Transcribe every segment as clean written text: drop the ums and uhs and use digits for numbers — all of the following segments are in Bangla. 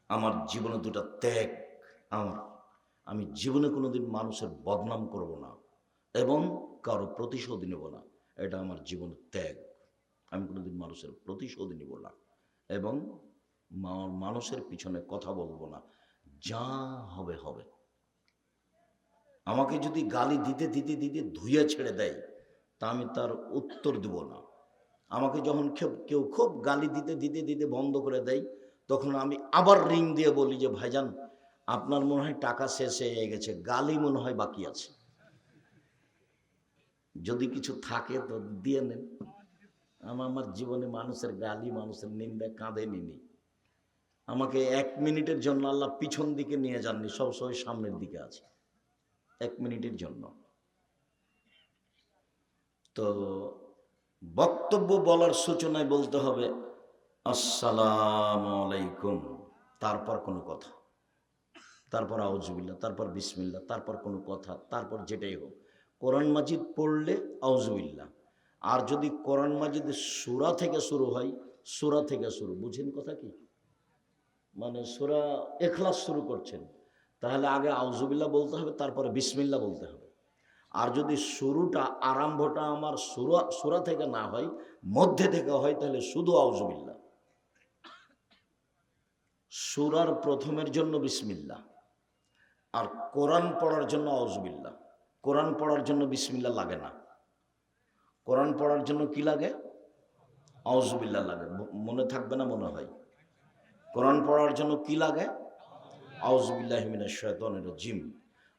আমার জীবনে দুটা ত্যাগ। আমি জীবনে কোনোদিন মানুষের বদনাম করব না এবং কারো প্রতিশোধ নেব না। এটা আমার জীবনের ত্যাগ। আমি কোনোদিন মানুষের প্রতিশোধ নেব না এবং মানুষের পিছনে কথা বলবো না। যা হবে হবে। আমাকে যদি গালি দিতে দিতে দিতে ধুইয়া ছেড়ে দেয় তা আমি তার উত্তর দেব না। আমাকে যখন কেউ খুব গালি দিতে দিতে দিতে বন্ধ করে দেয়, তখন আমি আবার রিং দিয়ে বলি যে ভাইজান, আপনার মনে হয় টাকা শেষ হয়ে গেছে, গালি মনে হয় বাকি আছে, যদি কিছু থাকে তো দিয়ে নেন। আমার জীবনে মানুষের গালি, মানুষের নিন্দা কাঁধে নিনি। আমাকে 1 মিনিটের জন্য আল্লাহ পিছন দিকে নিয়ে যাননি, সবসময় সামনের দিকে আছে 1 মিনিটের জন্য। তো বক্তব্য বলার সূচনায় বলতে হবে আসসালামু আলাইকুম, তারপর কোনো কথা, তারপর আউজুবিল্লাহ, তারপর বিসমিল্লাহ, তারপর কোনো কথা, তারপর যেটাই হোক। কোরআন মাজিদ পড়লে আউজুবিল্লাহ, আর যদি কোরআন মাজিদ সূরা থেকে শুরু হয়, সূরা থেকে শুরু, বুঝেন কথা কি? মানে সূরা ইখলাস শুরু করছেন, তাহলে আগে আউজুবিল্লাহ বলতে হবে, তারপরে বিসমিল্লাহ বলতে হবে। আর যদি শুরুটা, আরম্ভটা আমার সূরা থেকে না হয়, মধ্যে থেকে হয়, তাহলে শুধু আউজুবিল্লাহ। সূরার প্রথমের জন্য বিসমিল্লাহ, আর কোরআন পড়ার জন্য আউজুবিল্লাহ। কোরআন পড়ার জন্য বিসমিল্লাহ লাগে না, কোরআন পড়ার জন্য কি লাগে? আউজুবিল্লাহ লাগে। মনে থাকবে না মনে হয়? কোরআন পড়ার জন্য কি লাগে? আউজুবিল্লাহি মিনাশ শাইতানির রাজিম।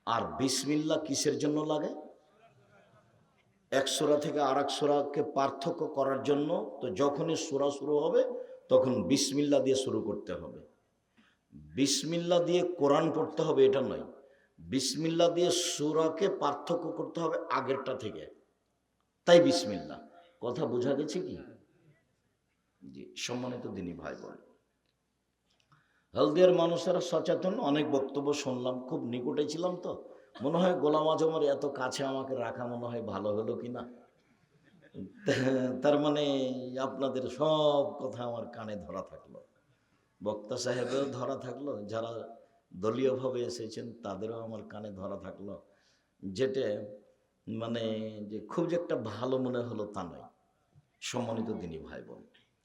আর বিসমিল্লাহ কিসের জন্য লাগে? এক সূরা থেকে আরেক সূরাকে পার্থক্য করার জন্য। তো যখনই সূরা শুরু হবে তখন বিসমিল্লাহ দিয়ে শুরু করতে হবে। বিসমিল্লাহ দিয়ে কোরআন পড়তে হবে এটা নয়, বিসমিল্লাহ দিয়ে সূরাকে পার্থক্য করতে হবে আগেরটা থেকে, তাই বিসমিল্লাহ। কথা বোঝা গেছে কি? জি, সম্মানিত দিনী ভাই বোন, হলদিয়ার মানুষেরা সচেতন। অনেক বক্তব্য শুনলাম, খুব নিকটে ছিলাম তো, মনে হয় গোলাম আজমের এত কাছে আমাকে রাখা মনে হয় ভালো হলো কিনা। তার মানে আপনাদের সব কথা আমার কানে ধরা থাকলো, বক্তা সাহেবেও ধরা থাকলো, যারা দলীয়ভাবে এসেছেন তাদেরও আমার কানে ধরা থাকলো। যেটা মানে যে খুব যে একটা ভালো মনে হলো তা নয়। সম্মানিত দিনী ভাই বোন,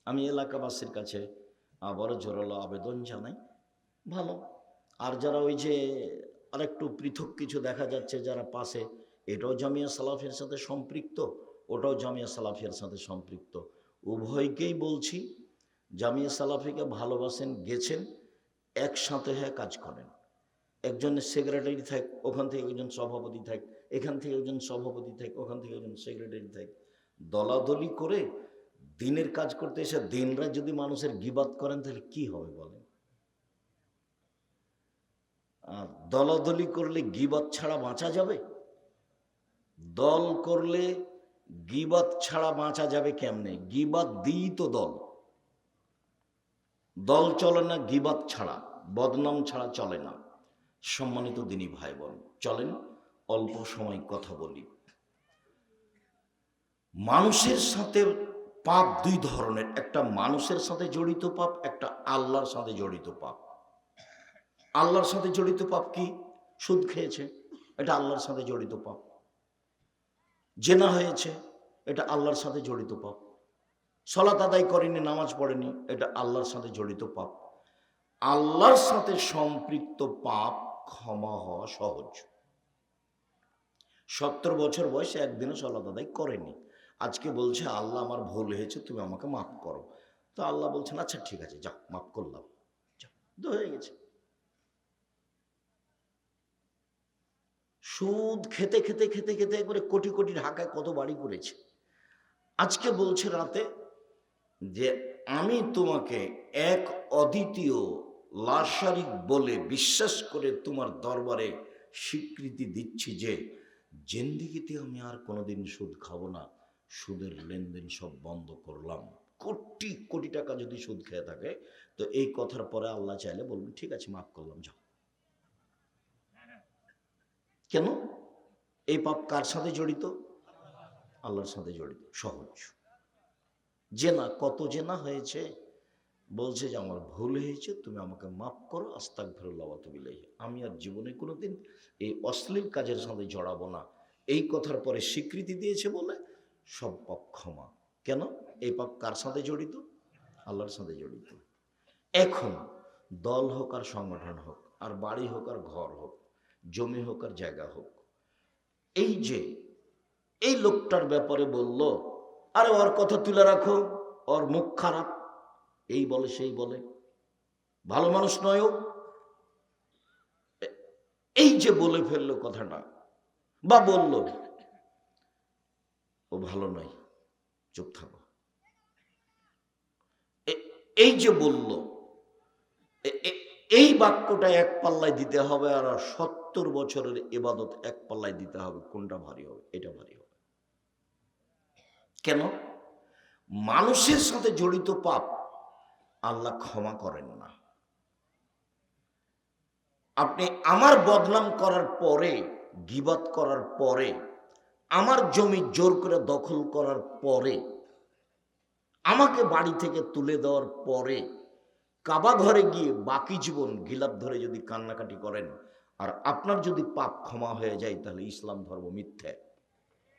আমি এলাকাবাসীর কাছে আবারও জোরালো আবেদন জানাই, ভালো। আর যারা ওই যে আরেকটু পৃথক কিছু দেখা যাচ্ছে যারা পাশে, এটাও জামিয়া সালাফিয়ার সাথে সম্পৃক্ত, ওটাও জামিয়া সালাফিয়ার সাথে সম্পৃক্ত, উভয়কেই বলছি জামিয়া সালাফিকে ভালোবাসেন, গেছেন, একসাথে হয়ে কাজ করেন। একজনের সেক্রেটারি থাক, ওখান থেকে একজন সভাপতি থাক, এখান থেকে একজন সভাপতি থাক, ওখান থেকে একজন সেক্রেটারি থাক। দলাদলি করে দিনের কাজ করতে এসে দিনরা যদি মানুষের গিবাত করেন তাহলে কি হবে বলেন? আর দলাদলি করলে গিবাত ছাড়া বাঁচা যাবে? দল করলে গিবাত ছাড়া বাঁচা যাবে কেমনে? গিবাত দিই তো দল। দল চলে না গিবাত ছাড়া, বদনাম ছাড়া চলে না। সম্মানিত দিনী ভাই বোন, চলেন অল্প সময় কথা বলি। মানুষের সাথে পাপ দুই ধরনের, একটা মানুষের সাথে জড়িত পাপ, একটা আল্লাহর সাথে জড়িত পাপ। আল্লাহর সাথে জড়িত পাপ কি? সুদ খেয়েছে, এটা আল্লাহর সাথে জড়িত পাপ। জেনা হয়েছে, এটা আল্লাহর সাথে জড়িত পাপ। সালাত আদায় করেনি, নামাজ পড়েনি, এটা আল্লাহর সাথে জড়িত পাপ। আল্লাহর সাথে সম্পৃক্ত পাপ ক্ষমা হওয়া সহজ। 70 বছর বয়সে একদিনও সালাত আদায় করেনি, আজকে বলছে আল্লাহ আমার ভুল হয়েছে, তুমি আমাকে মাফ করো। তো আল্লাহ বলছেন আচ্ছা ঠিক আছে, যাও মাফ করলাম, যাও, হয়ে গেছে। সুদ খেতে খেতে খেতে খেতে একবারে কোটি কোটি ঢাকায় কত বাড়ি করেছে। আজকে বলছে রাতে যে আমি তোমাকে এক অদ্বিতীয় লাশারিক বলে বিশ্বাস করে তোমার দরবারে স্বীকৃতি দিচ্ছি যে জিন্দেগিতে আমি আর কোনোদিন সুদ খাবো না, সুদের লেনদেন সব বন্ধ করলাম। কোটি কোটি টাকা যদি সুদ খেয়ে থাকে, তো এই কথার পরে আল্লাহ চাইলে বলবেন ঠিক আছে মাফ করলাম, যাও। কেন? এই পাপ কার সাথে জড়িত? আল্লাহর সাথে জড়িত, সহজ। জেনা, কত জেনা হয়েছে, বলছে যে আমার ভুল হয়েছে, তুমি আমাকে মাফ করো, আস্তাগফিরুল্লাহ ওয়া আতুবু ইলাইহি, আমি আর জীবনে কোনোদিন এই অশ্লীল কাজের সাথে জড়াবো না। এই কথার পরে স্বীকৃতি দিয়েছে বলে সব পাপ ক্ষমা। কেন? এই পাপ কার সাথে জড়িত? আল্লাহর সাথে জড়িত। এখন দল হোক আর সংগঠন হোক, আর বাড়ি হোক আর ঘর হোক, জমি হোক আর জায়গা হোক, এই যে এই লোকটার ব্যাপারে বলল, আরে ওর কথা তুলে রাখো, ওর মুখ খারাপ, এই বলে সেই বলে, ভালো মানুষ নয় ও, এই যে বলে ফেললো কথাটা, বা বলল ও ভালো নয়, চুপ থাকো, এই যে বলল, এই বাক্যটা এক পাল্লায় দিতে হবে, আর 70 বছরের ইবাদত এক পাল্লায় দিতে হবে। কোনটা ভারী হবে? এটা ভারী হবে। কেন? মানুষের সাথে জড়িত পাপ আল্লাহ ক্ষমা করেন না। আপনি আমার বদনাম করার পরে, গীবত করার পরে, আমার জমি জোর করে দখল করার পরে, আমাকে বাড়ি থেকে তুলে দেওয়ার পরে, কাবা ঘরে গিয়ে বাকি জীবন গিলাপ ধরে যদি কান্নাকাটি করেন, আর আপনার যদি পাপ ক্ষমা হয়ে যায়, তাহলে ইসলাম ধর্ম মিথ্যা,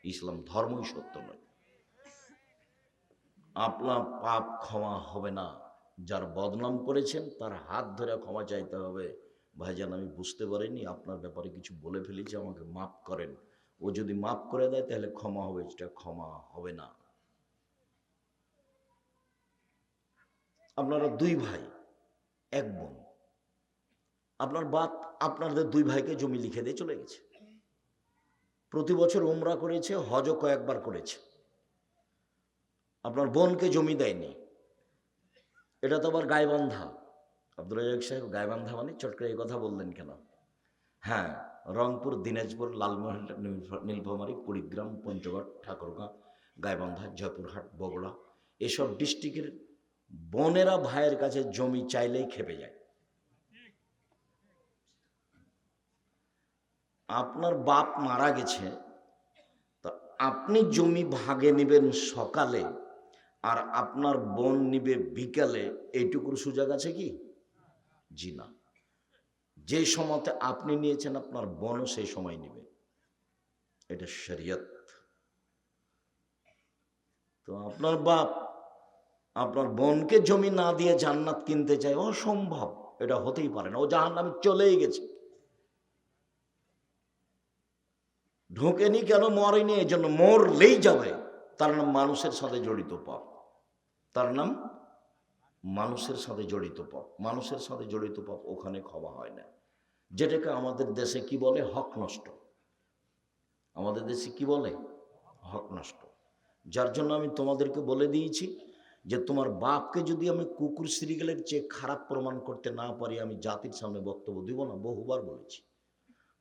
ইসলাম ধর্মই সত্য নয়। আপনার পাপ ক্ষমা হবে না। যার বদনাম করেছেন তার হাত ধরে ক্ষমা চাইতে হবে, ভাইজান আমি বুঝতে পারিনি, আপনার ব্যাপারে কিছু বলে ফেলেছি, আমাকে মাফ করেন। ও যদি মাফ করে দেয় তাহলে ক্ষমা হবে, এটা ক্ষমা হবে না। আপনারা 2 ভাই, 1 বোন, আপনার বাপ আপনাদের 2 ভাইকে জমি লিখে দিয়ে চলে গেছে। প্রতি বছর উমরা করেছে, হজও কয়েকবার করেছে। আপনার বোনকে জমি দেয়নি, এটা তো আবার গায়বান্ধা। আব্দুল রাজ্জাক সাহেব, গায়বান্ধা মানে চট করে এই কথা বললেন কেন? হ্যাঁ, রংপুর, দিনাজপুর, লালমোহন, নীলফামারী, কুড়িগ্রাম, পঞ্চগড়, ঠাকুরগাঁ, গাইবান্ধা, জয়পুরহাট, বগুড়া, এসব ডিস্ট্রিক্টের বোনেরা ভাইয়ের কাছে জমি চাইলেই খেপে যায়। আপনার বাপ মারা গেছে, তা আপনি জমি ভাগে নেবেন সকালে, আর আপনার বোন নিবে বিকালে, এইটুকুর সুযোগ আছে কি? জি না। যে সময়তে আপনি নিয়েছেন আপনার বোনও সেই সময় নেবে, এটা শরীয়ত। তো আপনার বাপ আপনার বোনকে জমি না দিয়ে জান্নাত কিনতে চায়, অসম্ভব, এটা হতেই পারে না। ও জাহান্নামে চলেই গেছে, ঢোকেনি কেন? মরেনি, এই জন্য মরলেই যাবে। তার নাম মানুষের সাথে জড়িত পাপ, তার নাম মানুষের সাথে জড়িত পাপ। মানুষের সাথে জড়িত পাপ ওখানে ক্ষমা হয় না, যেটাকে আমাদের দেশে কি বলে? হক নষ্ট। আমাদের দেশে কি বলে? হক নষ্ট। যার জন্য আমি তোমাদেরকে বলে দিয়েছি যে তোমার বাপকে যদি আমি কুকুর শ্রীগেলের চেয়ে খারাপ প্রমাণ করতে না পারি, আমি জাতির সামনে বক্তব্য দিব না। বহুবার বলেছি,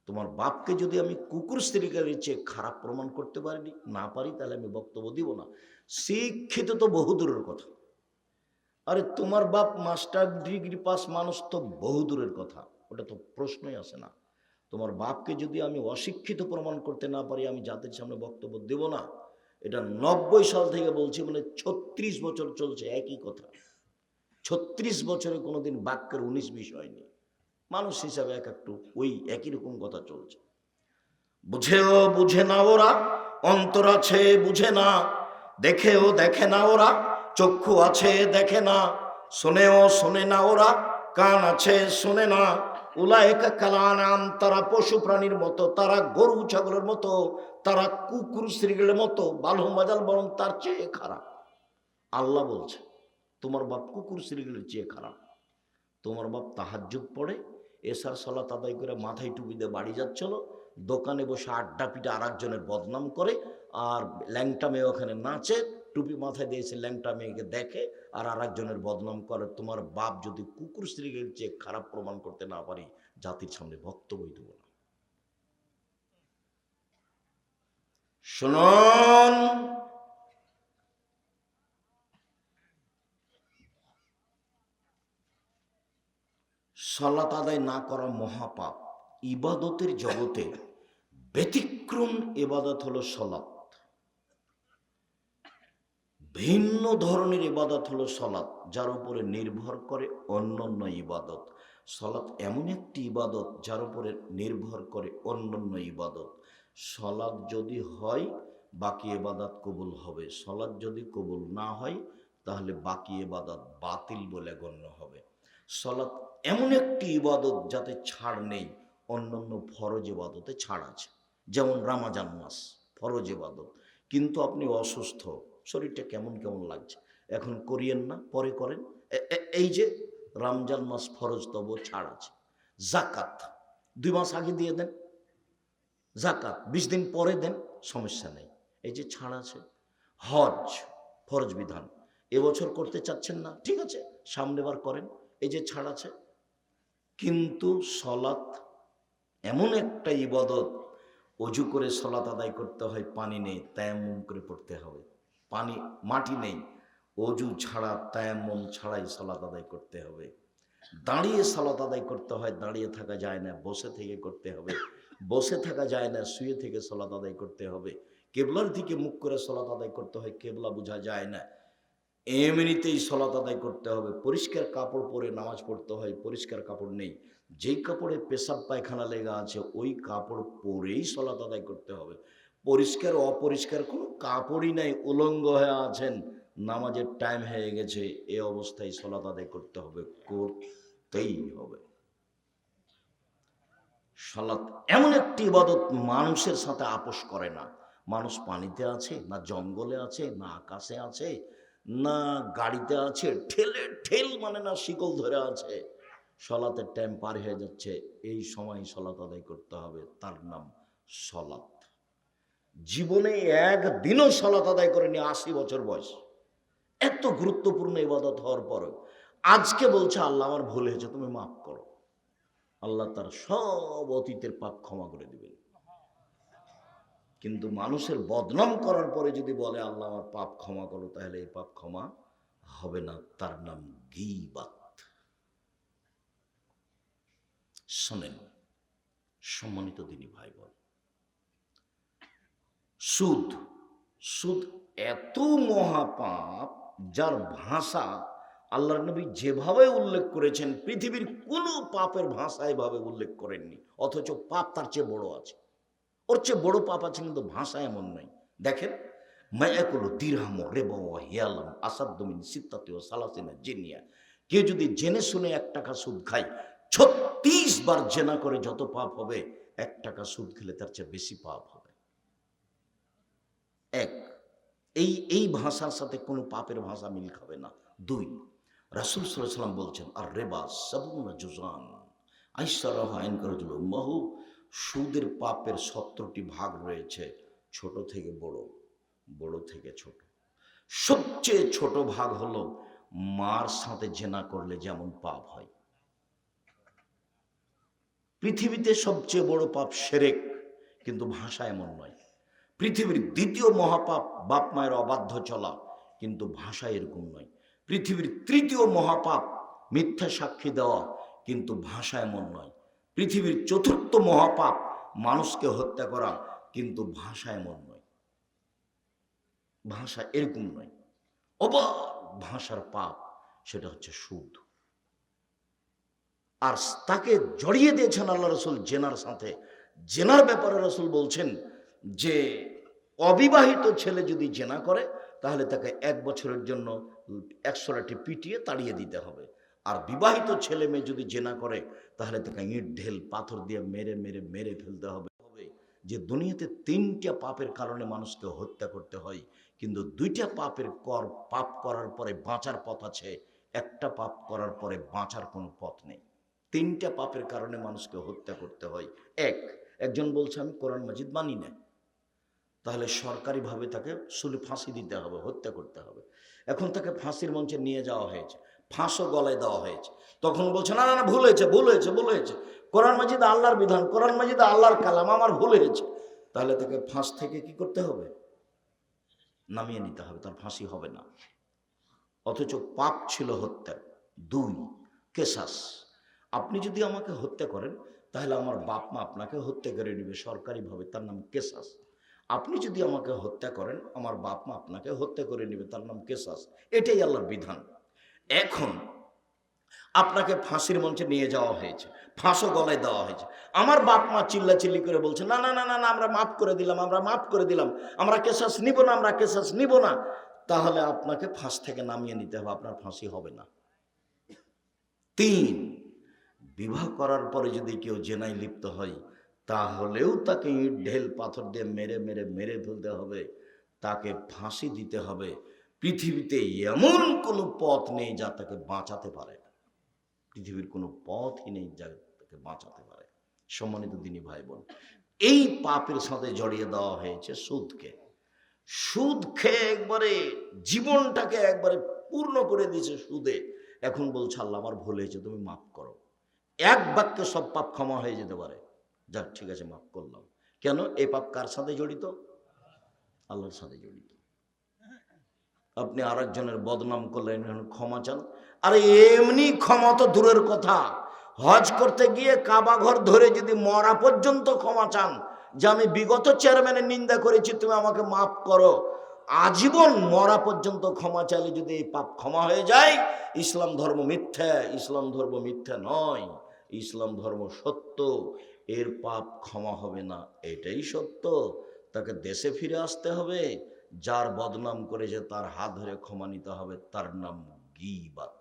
তোমার বাপকে যদি আমি কুকুর শ্রীগেলের চেয়ে খারাপ প্রমাণ করতে পারি না পারি, তাহলে আমি বক্তব্য দিব না। শিক্ষিত তো বহু দূরের কথা, আরে তোমার বাপ মাস্টার ডিগ্রি পাস মানুষ তো বহু দূরের কথা, ওটা তো প্রশ্নই আসে না। তোমার বাপকে যদি আমি অশিক্ষিত প্রমাণ করতে না পারি, আমি জাতির সামনে বক্তব্য দেব না। এটা 90 সাল থেকে বলছি, মানে 36 বছর চলছে একই কথা। 36 বছরে কোনোদিন বাক্যের 19-20 হয়নি। মানুষ হিসাবে একটু ওই একই রকম কথা চলছে। বুঝেও বুঝে না ওরা, অন্তর আছে বুঝে না, দেখেও দেখে না ওরা, চক্ষু আছে দেখে না, শোনেও শোনে না ওরা, কান আছে শোনে না। উলায়েকা কালানাম, তারা পশু প্রাণীর মতো, তারা গরু ছাগলের মতো, তারা কুকুর শ্রীগেলের মতো, বালু মাজাল, বরং তার চেয়ে খারাপ। আল্লাহ বলছে তোমার বাপ কুকুর শ্রীগেলের চেয়ে খারাপ। তোমার বাপ তাহাজ্জুদ পড়ে, এশার সালাত আদায় করে মাথায় টুপি দিয়ে বাড়ি যাচ্ছিল, দোকানে বসে আড্ডা পিঠে আর একজনের বদনাম করে, আর ল্যাংটা মেয়ে ওখানে নাচে, টুপি মাথায় দিয়েছে, ল্যাংটা মেয়েকে দেখে আর একজনের বদনাম করে। তোমার বাপ যদি কুকুর স্ত্রীর চেয়ে খারাপ প্রমাণ করতে না পারি, জাতির সামনে বক্তব্য দেব না। শুনুন, সালাত আদায় না করা মহাপাপ। ইবাদতের জগতে ব্যতিক্রম ইবাদত হলো সালাত। ভিন্ন ধরনের ইবাদত হলো সলাৎ, যার উপরে নির্ভর করে অন্যান্য ইবাদত। সলাৎ এমন একটি ইবাদত যার উপরে নির্ভর করে অন্যান্য ইবাদত। সলাৎ যদি হয় বাকি ইবাদত কবুল হবে, সলাৎ যদি কবুল না হয় তাহলে বাকি ইবাদত বাতিল বলে গণ্য হবে। সলাৎ এমন একটি ইবাদত যাতে ছাড় নেই, অন্যান্য ফরজ ইবাদতে ছাড় আছে। যেমন রমজান মাস ফরজ ইবাদত, কিন্তু আপনি অসুস্থ, শরীরটা কেমন কেমন লাগছে, এখন করিয়েন না, পরে করেন। এই যে রমজান মাস ফরজ, তবু ছাড় আছে। জাকাত 2 মাস আগে দিয়ে দেন, জাকাত 20 দিন পরে দেন, সমস্যা নেই, এই যে ছাড় আছে। হজ ফরজ বিধান, এবছর করতে চাচ্ছেন না, ঠিক আছে সামনেবার করেন, এই যে ছাড় আছে। কিন্তু সলাৎ এমন একটা ইবাদত, অজু করে সলাৎ আদায় করতে হয়, পানি নেই তায়াম্মুম করে পড়তে হবে। পানি মাটি নেই, অজু ছাড়া তায়াম্মুম ছাড়াই সলাৎ আদায় করতে হবে। দাঁড়িয়ে সালাত আদায় করতে হয়, দাঁড়িয়ে থাকা যায় না, বসে থেকে করতে হবে। বসে থাকা যায় না, শুয়ে থেকে সালাত আদায় করতে হবে। কেবলার দিকে মুখ করে সালাত আদায় করতে হয়, কেবলা বোঝা যায় না, এমনিতেই সালাত আদায় করতে হবে। পরিষ্কার কাপড় পরে নামাজ পড়তে হয়, পরিষ্কার কাপড় নেই, যেই কাপড়ে পেশাব পায়খানা লেগা আছে ওই কাপড় পরেই সালাত আদায় করতে হবে। পরিষ্কার অপরিষ্কার কোনো কাপড়ই নাই, উলঙ্গ হয়ে আছেন, নামাজের টাইম হয়ে গেছে, এ অবস্থায় সালাত আদায় করতে হবে, করতেই হবে। সালাত এমন একটি ইবাদত মানুষের সাথে আপোষ করে না। মানুষ পানিতে আছে না, জঙ্গলে আছে না, আকাশে আছে না, গাড়িতে আছে, ঠেলে ঠেল মানে না, শিকল ধরে আছে, সালাতের টাইম পার হয়ে যাচ্ছে, এই সময় সালাত আদায় করতে হবে, তার নাম সালাত। জীবনে একদিনও সালাত আদায় করেনি 80 বছর বয়স, এত গুরুত্বপূর্ণ ইবাদত হওয়ার পরেও আজকে বলছে আল্লাহ আমার ভুল হয়েছে, তুমি মাফ করো। আল্লাহ তার সব অতীতের পাপ ক্ষমা করে দিবেন। কিন্তু মানুষের বদনাম করার পরে যদি বলে আল্লাহ আমার পাপ ক্ষমা করো, তাহলে এই পাপ ক্ষমা হবে না, তার নাম গীবাত। শোনেন সম্মানিত দিনী ভাই বোন, সুদ, সুদ এত মহাপাপ যার ভাষা আল্লাহর নবী যেভাবে উল্লেখ করেছেন পৃথিবীর কোনো পাপের ভাষা এভাবে উল্লেখ করেননি, অথচ পাপ তার চেয়ে বড় আছে, ওর চেয়ে বড় পাপ আছে, কিন্তু ভাষা এমন নয়। দেখেন, মায়াকুল দিরহাম রেবা হিয়ালাম আসাদ্দমিন সিত্তাতে ও সালাসিনা জিনিয়া, কেউ যদি জেনে শুনে 1 টাকা সুদ খায়, 36 বার জেনা করে যত পাপ হবে, 1 টাকা সুদ খেলে তার চেয়ে বেশি পাপ হবে। এক, এই ভাষার সাথে কোনো পাপের ভাষা মিল খাবে না। 2, রাসূল সাল্লাল্লাহু আলাইহি ওয়াসাল্লাম বলছেন আর রেবা সাবুনা জুজান আইসারাহ আইন করাজুল উম্মাহু, সুদের পাপের 17টি ভাগ রয়েছে, ছোট থেকে বড়, বড় থেকে ছোট। সবচেয়ে ছোট ভাগ হলো মার সাথে জেনা করলে যেমন পাপ হয়। পৃথিবীতে সবচেয়ে বড় পাপ শিরক, কিন্তু ভাষা এমন নয়। পৃথিবীর 2য় মহাপাপ বাপ মায়ের অবাধ্য চলা, কিন্তু ভাষা এরকম নয়। পৃথিবীর 3য় মহাপাপ মিথ্যা সাক্ষী দেওয়া, কিন্তু ভাষা এমন নয়। পৃথিবীর 4র্থ মহাপাপ মানুষকে হত্যা করা, কিন্তু ভাষা এমন নয়, ভাষা এরকম নয়। অবাক ভাষার পাপ, সেটা হচ্ছে সুদ। আর তাকে জড়িয়ে দিয়েছেন আল্লাহ রাসূল জেনার সাথে। জেনার ব্যাপারে রাসূল বলছেন যে অবিবাহিত ছেলে যদি জেনা করে তাহলে তাকে 1 বছরের জন্য 100 লাঠি পিটিয়ে তাড়িয়ে দিতে হবে। আর বিবাহিত ছেলে মেয়ে যদি জেনা করে তাহলে তাকে ইট ঢেল পাথর দিয়ে মেরে মেরে মেরে ফেলতে হবে। যে দুনিয়াতে 3টা পাপের কারণে মানুষকে হত্যা করতে হয়, কিন্তু 2টা পাপ করার পরে বাঁচার পথ আছে, একটা পাপ করার পরে বাঁচার কোনো পথ নেই। 3টা পাপের কারণে মানুষকে হত্যা করতে হয়। একজন বলছে আমি কোরআন মাজিদ মানি না, তাহলে সরকারিভাবে তাকে ফাঁসি দিতে হবে, হত্যা করতে হবে। এখন তাকে ফাঁসির মঞ্চে নিয়ে যাওয়া হয়েছে, ফাঁসও গলায় দেওয়া হয়েছে, তখন বলছে না না না ভুল হয়েছে, ভুল হয়েছে, ভুল হয়েছে, কোরআন মাজিদ আল্লাহর বিধান, কোরআন মাজিদ আল্লাহর কালাম, আমার ভুল হয়েছে। তাহলে তাকে ফাঁস থেকে কি করতে হবে? নামিয়ে নিতে হবে, তার ফাঁসি হবে না। অথচ পাপ ছিল হত্যা। 2, কেসাস, আপনি যদি আমাকে হত্যা করেন তাহলে আমার বাপ মা আপনাকে হত্যা করে নেবে সরকারিভাবে, তার নাম কেসাস। আপনি যদি আমাকে হত্যা করেন, আমার বাপ মা আপনাকে হত্যা করে নেবে, তার নাম কেসাস। এটাই আল্লাহর বিধান। এখন আপনাকে ফাঁসির মঞ্চে নিয়ে যাওয়া হয়েছে, ফাঁসও গলায় দেওয়া হয়েছে। আমার বাপ মা চিল্লাচিল্লি করে বলছে, না না না না না, আমরা মাফ করে দিলাম, আমরা মাফ করে দিলাম, আমরা কেসাস নিব না, আমরা কেসাস নিব না। তাহলে আপনাকে ফাঁস থেকে নামিয়ে নিতে হবে, আপনার ফাঁসি হবে না। 3, বিবাহ করার পরে যদি কেউ জেনায় লিপ্ত হয়, তাহলেও তাকে ইট ঢেল পাথর দিয়ে মেরে মেরে মেরে ফেলতে হবে, তাকে ফাঁসি দিতে হবে। পৃথিবীতে এমন কোনো পথ নেই যা তাকে বাঁচাতে পারে। পৃথিবীর কোনো পথই নেই যা তাকে বাঁচাতে পারে। সম্মানিত দিনী ভাই বোন, এই পাপের সাথে জড়িয়ে দেওয়া হয়েছে সুদকে। সুদ খেয়ে একবারে জীবনটাকে একবারে পূর্ণ করে দিয়েছে সুদে। এখন বলছে, আল্লাহ আমার ভুল হয়েছে, তুমি মাফ করো। এক বাক্যে সব পাপ ক্ষমা হয়ে যেতে পারে। যাক, ঠিক আছে, মাফ করলাম। কেন? এই পাপ কার সাথে জড়িত? আল্লাহর সাথে জড়িত। আপনি আরেকজনের বদনাম করলেন, ক্ষমা চান। আরে এমনি ক্ষমা তো দূরের কথা, হজ করতে গিয়ে কাবা ঘর ধরে যদি মরা পর্যন্ত ক্ষমা চান, যে আমি বিগত চেয়ারম্যানের নিন্দা করেছি, তুমি আমাকে মাফ করো, আজীবন মরা পর্যন্ত ক্ষমা চাইলে যদি এই পাপ ক্ষমা হয়ে যায়, ইসলাম ধর্ম মিথ্যা। ইসলাম ধর্ম মিথ্যা নয়, ইসলাম ধর্ম সত্য। এর পাপ ক্ষমা হবে না, এটাই সত্য। তাকে দেশে ফিরে আসতে হবে, যার বদনাম করেছে তার হাত ধরে ক্ষমা নিতে হবে, তার নাম গীবাত।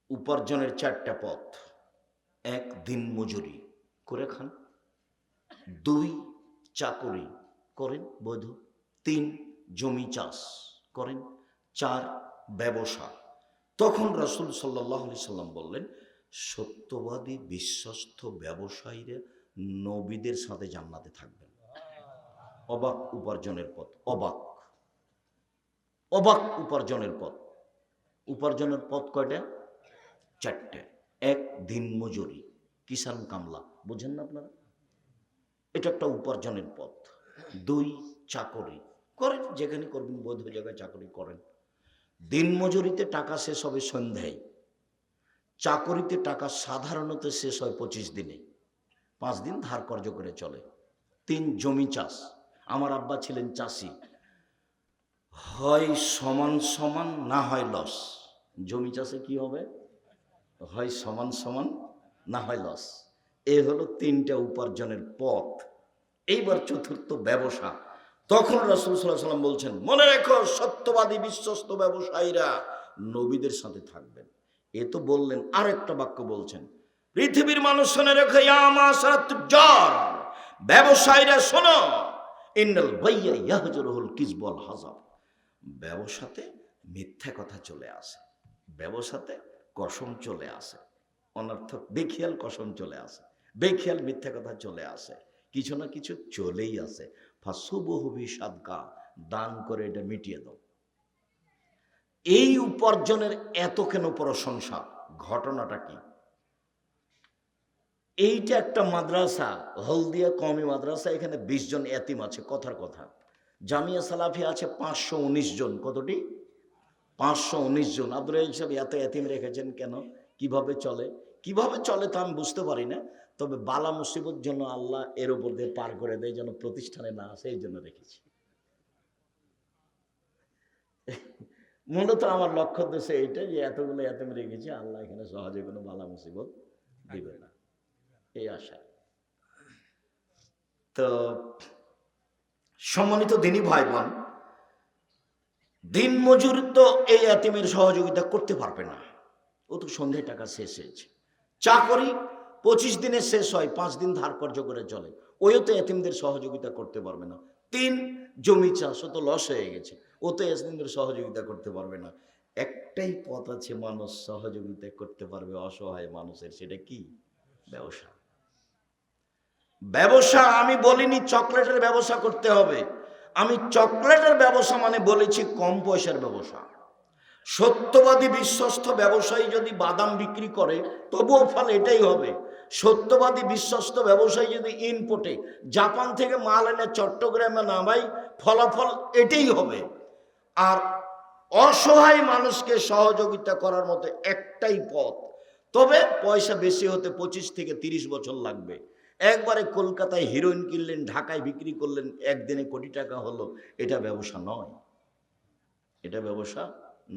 উপার্জনের 4টা পথ। 1, দিন মজুরি করে খান। 2, চাকরি করেন বৈধ। 3, জমি চাষ করেন। 4, ব্যবসা। তখন রাসূল সাল্লাল্লাহু আলাইহি সাল্লাম বললেন, সত্যবাদী বিশ্বস্ত ব্যবসায়ীরা নবীদের সাথে জান্নাতে থাকবেন। অবাক উপার্জনের পথ, অবাক অবাক উপার্জনের পথ। উপার্জনের পথ কয়টা? 4টে। 1, দিন মজুরি, কিষান কামলা, বুঝেন না আপনারা? এটা একটা উপার্জনের পথ। 2, চাকরি করেন, যেখানে করবেন বৈধ জায়গায় চাকরি করেন। দিন মজুরিতে টাকা শেষ হবে সন্ধ্যায়, চাকরিতে টাকা সাধারণত শেষ হয় 25 দিনে, 5 দিন ধার কর্জ করে চলে। 3, জমি চাষ। আমার আব্বা ছিলেন চাষি, হয় সমান সমান না হয় লস। জমি চাষে কি হবে? হয় সমান সমান না হয় লস। এই হলো 3টা উপার্জনের পথ। এইবার 4র্থ, ব্যবসা। তখন রাসূল সাল্লাল্লাহু আলাইহি ওয়াসাল্লাম বলছেন, মনে রেখো, সত্যবাদী বিশ্বস্ত ব্যবসায়ীরা নবীদের সাথে থাকবেন। এ তো বললেন, আরেকটা বাক্য বলছেন, পৃথিবীর মানুষ শুনে রেখো, ইয়া মাশারাত তুজ্জার, ব্যবসায়ীরা শোনো, ইন্নাল বাইয়া ইয়াহজুরুল কিযব ওয়াল হাযাব। ব্যবসাতে মিথ্যা কথা চলে আসে, ব্যবসাতে কসম চলে আসে, অনর্থক বেখিয়াল কসম চলে আসে, বেখিয়াল মিথ্যা কথা চলে আসে, কিছু না কিছু চলেই আসে। ফাসুবহু বিসাদকা, দান করে এটা মিটিয়ে দাও। এই উপার্জনের এত কেন প্রশংসা? ঘটনাটা কি? এইটা একটা মাদ্রাসা, হলদিয়া কওমি মাদ্রাসা, এখানে 20 জন এতিম আছে। কথার কথা, জামিয়া সালাফি আছে 519 জন। কতটি? 519 জন। আব্দুল রাজ্জাক সাহেব এত এতিম রেখেছেন কেন? কিভাবে চলে? কিভাবে চলে তা আমি বুঝতে পারি না, তবে বালা মুসিবত জন্য আল্লাহ এর উপর দিয়ে পার করে দেয়, যেন প্রতিষ্ঠানে না আসে, এই জন্য রেখেছি। মূলত আমার লক্ষ্য উদ্দেশ্য এইটা, যে এতগুলো এতিম রেখেছি, আল্লাহ এখানে সহজে কোনো বালা মুসিবত দিবে না, এই আশা। তো সম্মানিত দিনী ভাই বোন, দিন মজুর তো এই এতিমের সহযোগিতা করতে পারবে না, ও তো সন্ধ্যায় টাকা শেষ হয়েছে। চাকরি 25 দিনে শেষ হয়, 5 দিন ধার কর্জ করে চলে, ওও তো এতিমদের সহযোগিতা করতে পারবে না। 3, জমি চাষ, ও তো লস হয়ে গেছে, ও তো এতিমদের সহযোগিতা করতে পারবে না। একটাই পথ আছে মানুষ সহযোগিতা করতে পারবে অসহায় মানুষের, সেটা কি? ব্যবসা। ব্যবসা আমি বলিনি চকলেটের ব্যবসা করতে হবে, আমি চকলেটের ব্যবসা মানে বলেছি কম পয়সার ব্যবসা। সত্যবাদী বিশ্বস্ত ব্যবসায়ী যদি বাদাম বিক্রি করে, তবুও ফল এটাই হবে। সত্যবাদী বিশ্বস্ত ব্যবসায়ী যদি ইনপুটে জাপান থেকে মাল এনে চট্টগ্রামে নামাই, ফলাফল এটাই হবে। আর অসহায় মানুষকে সহযোগিতা করার মতো একটাই পথ, তবে পয়সা বেশি হতে 25 থেকে 30 বছর লাগবে। একবারে কলকাতায় হিরোইন কিনলেন, ঢাকায় বিক্রি করলেন, একদিনে কোটি টাকা হলো, এটা ব্যবসা নয়, এটা ব্যবসা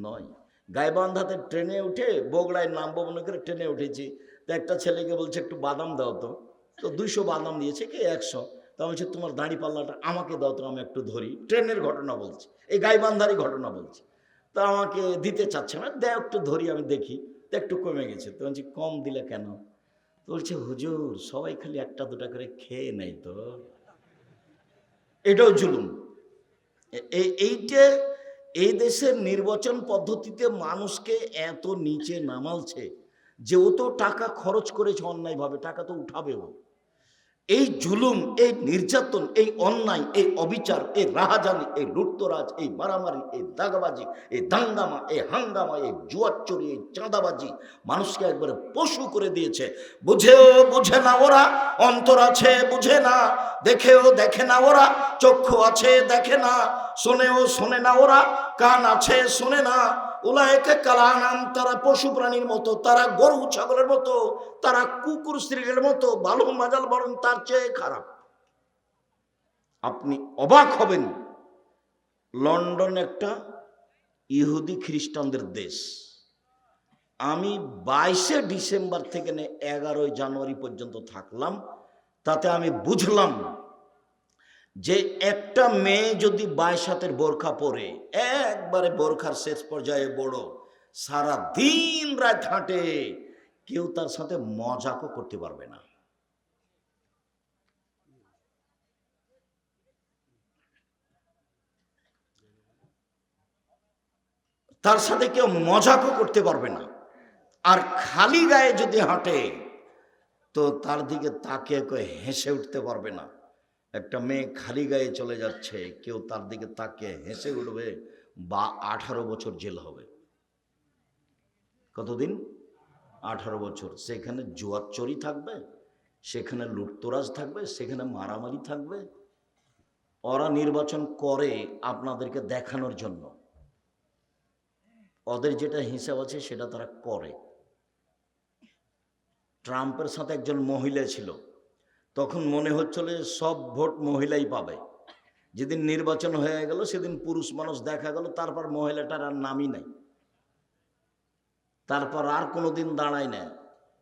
নয়। গাইবান্ধাতে ট্রেনে উঠে বগুড়ায় নামবো মনে করে ট্রেনে উঠেছি, তো একটা ছেলেকে বলছে একটু বাদাম দাও তো, তো 200 বাদাম দিয়েছে, কে 100। তা বলছে তোমার দাঁড়ি পাল্লাটা আমাকে দাও তো, আমি একটু ধরি। ট্রেনের ঘটনা বলছে, এই গাইবান্ধারই ঘটনা বলছে। তো আমাকে দিতে চাচ্ছে না, দেয় একটু ধরি, আমি দেখি তো একটু কমে গেছে। তো বলছি কম দিলে কেন? তো বলছে হুজুর সবাই খালি একটা দুটা করে খেয়ে নেয় তো। এটাও জুলুম। এইটা এই দেশের নির্বাচন পদ্ধতিতে মানুষকে এত নিচে নামালছে যে ও তো টাকা খরচ করেছে অন্যায়ভাবে, টাকা তো উঠাবেও। এই জুলুম, এই নির্যাতন, এই অন্যায়, এই অবিচার, এই রাহাজানি, এই লুটতরাজ, এই মারামারি, এই দাগাবাজি, এই দাঙ্গামা, এই হাঙ্গামা, এই জুয়াচুরি, এই চাঁদাবাজি মানুষকে একবারে পশু করে দিয়েছে। বুঝেও বুঝে না ওরা, অন্তর আছে বুঝে না, দেখেও দেখে না ওরা, চক্ষু আছে দেখে না, শোনেও শোনে না ওরা, কান আছে শোনে না। উলায়েকে কালানাম, তারা পশু প্রাণীর মতো, তারা গরু ছাগলের মতো, তারা কুকুর স্ত্রীর মতো, ভালো মাজাল বরং তার চেয়ে খারাপ। আপনি অবাক হবেন, লন্ডন একটা ইহুদি খ্রিস্টানদের দেশ। আমি 22শে ডিসেম্বর থেকে 11ই জানুয়ারি পর্যন্ত থাকলাম। তাতে আমি বুঝলাম যে একটা মেয়ে যদি 22 হাতের বোরখা পরে, একবারে বোরখার শেষ পর্যায়ে বড়, সারা দিন রাত হাঁটে, কেউ তার সাথে মজাকও করতে পারবে না। তার সাথে কেউ মজাকও করতে পারবে না। আর খালি গায়ে যদি হাঁটে তো তার দিকে তাকিয়ে কেউ হেসে উঠতে পারবে না। একটা মেয়ে খালি গায়ে চলে যাচ্ছে, কেউ তার দিকে তাকিয়ে হেসে উঠবে বা 18 বছর জেল হবে। কতদিন? 18 বছর। সেখানে জুয়াচুরি থাকবে, সেখানে লুটতরাজ থাকবে, সেখানে মারামারি থাকবে। ওরা নির্বাচন করে আপনাদেরকে দেখানোর জন্য, ওদের যেটা হিসাব আছে সেটা তারা করে। ট্রাম্পের সাথে একজন মহিলা ছিল, তখন মনে হচ্ছিল যে সব ভোট মহিলাই পাবে। যেদিন নির্বাচন হয়ে গেল সেদিন পুরুষ মানুষ দেখা গেল, তারপর মহিলাটার আর নামই নাই, তারপর আর কোনোদিন দাঁড়ায় না।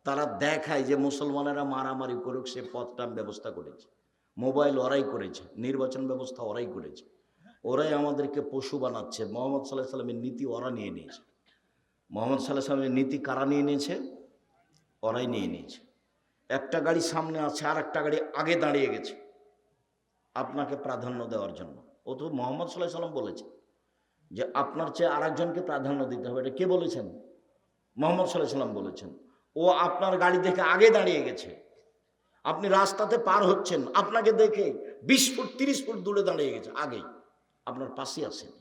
তারা দেখায় যে মুসলমানেরা মারামারি করুক, সে পথটা ব্যবস্থা করেছে, মোবাইল ওরাই করেছে, নির্বাচন ব্যবস্থা ওরাই করেছে, ওরাই আমাদেরকে পশু বানাচ্ছে। মোহাম্মদ সাল্লাহ সাল্লামের নীতি ওরা নিয়ে নিয়েছে। মোহাম্মদ সাল্লাহ সাল্লামের নীতি কারা নিয়ে নিয়েছে? ওরাই নিয়ে নিয়েছে। একটা গাড়ি সামনে আছে, আর একটা গাড়ি আগে দাঁড়িয়ে গেছে আপনাকে প্রাধান্য দেওয়ার জন্য। ও তো মোহাম্মদ সাল্লাহ সাল্লাম বলেছে যে আপনার চেয়ে আর একজনকে প্রাধান্য দিতে হবে। এটা কে বলেছেন? মোহাম্মদ সাল্লাহ সাল্লাম বলেছেন। ও আপনার গাড়ি দেখে আগে দাঁড়িয়ে গেছে, আপনি রাস্তাতে পার হচ্ছেন, আপনাকে দেখে 20 ফুট 30 ফুট দূরে দাঁড়িয়ে গেছে, আগেই আপনার পাশে আসেন।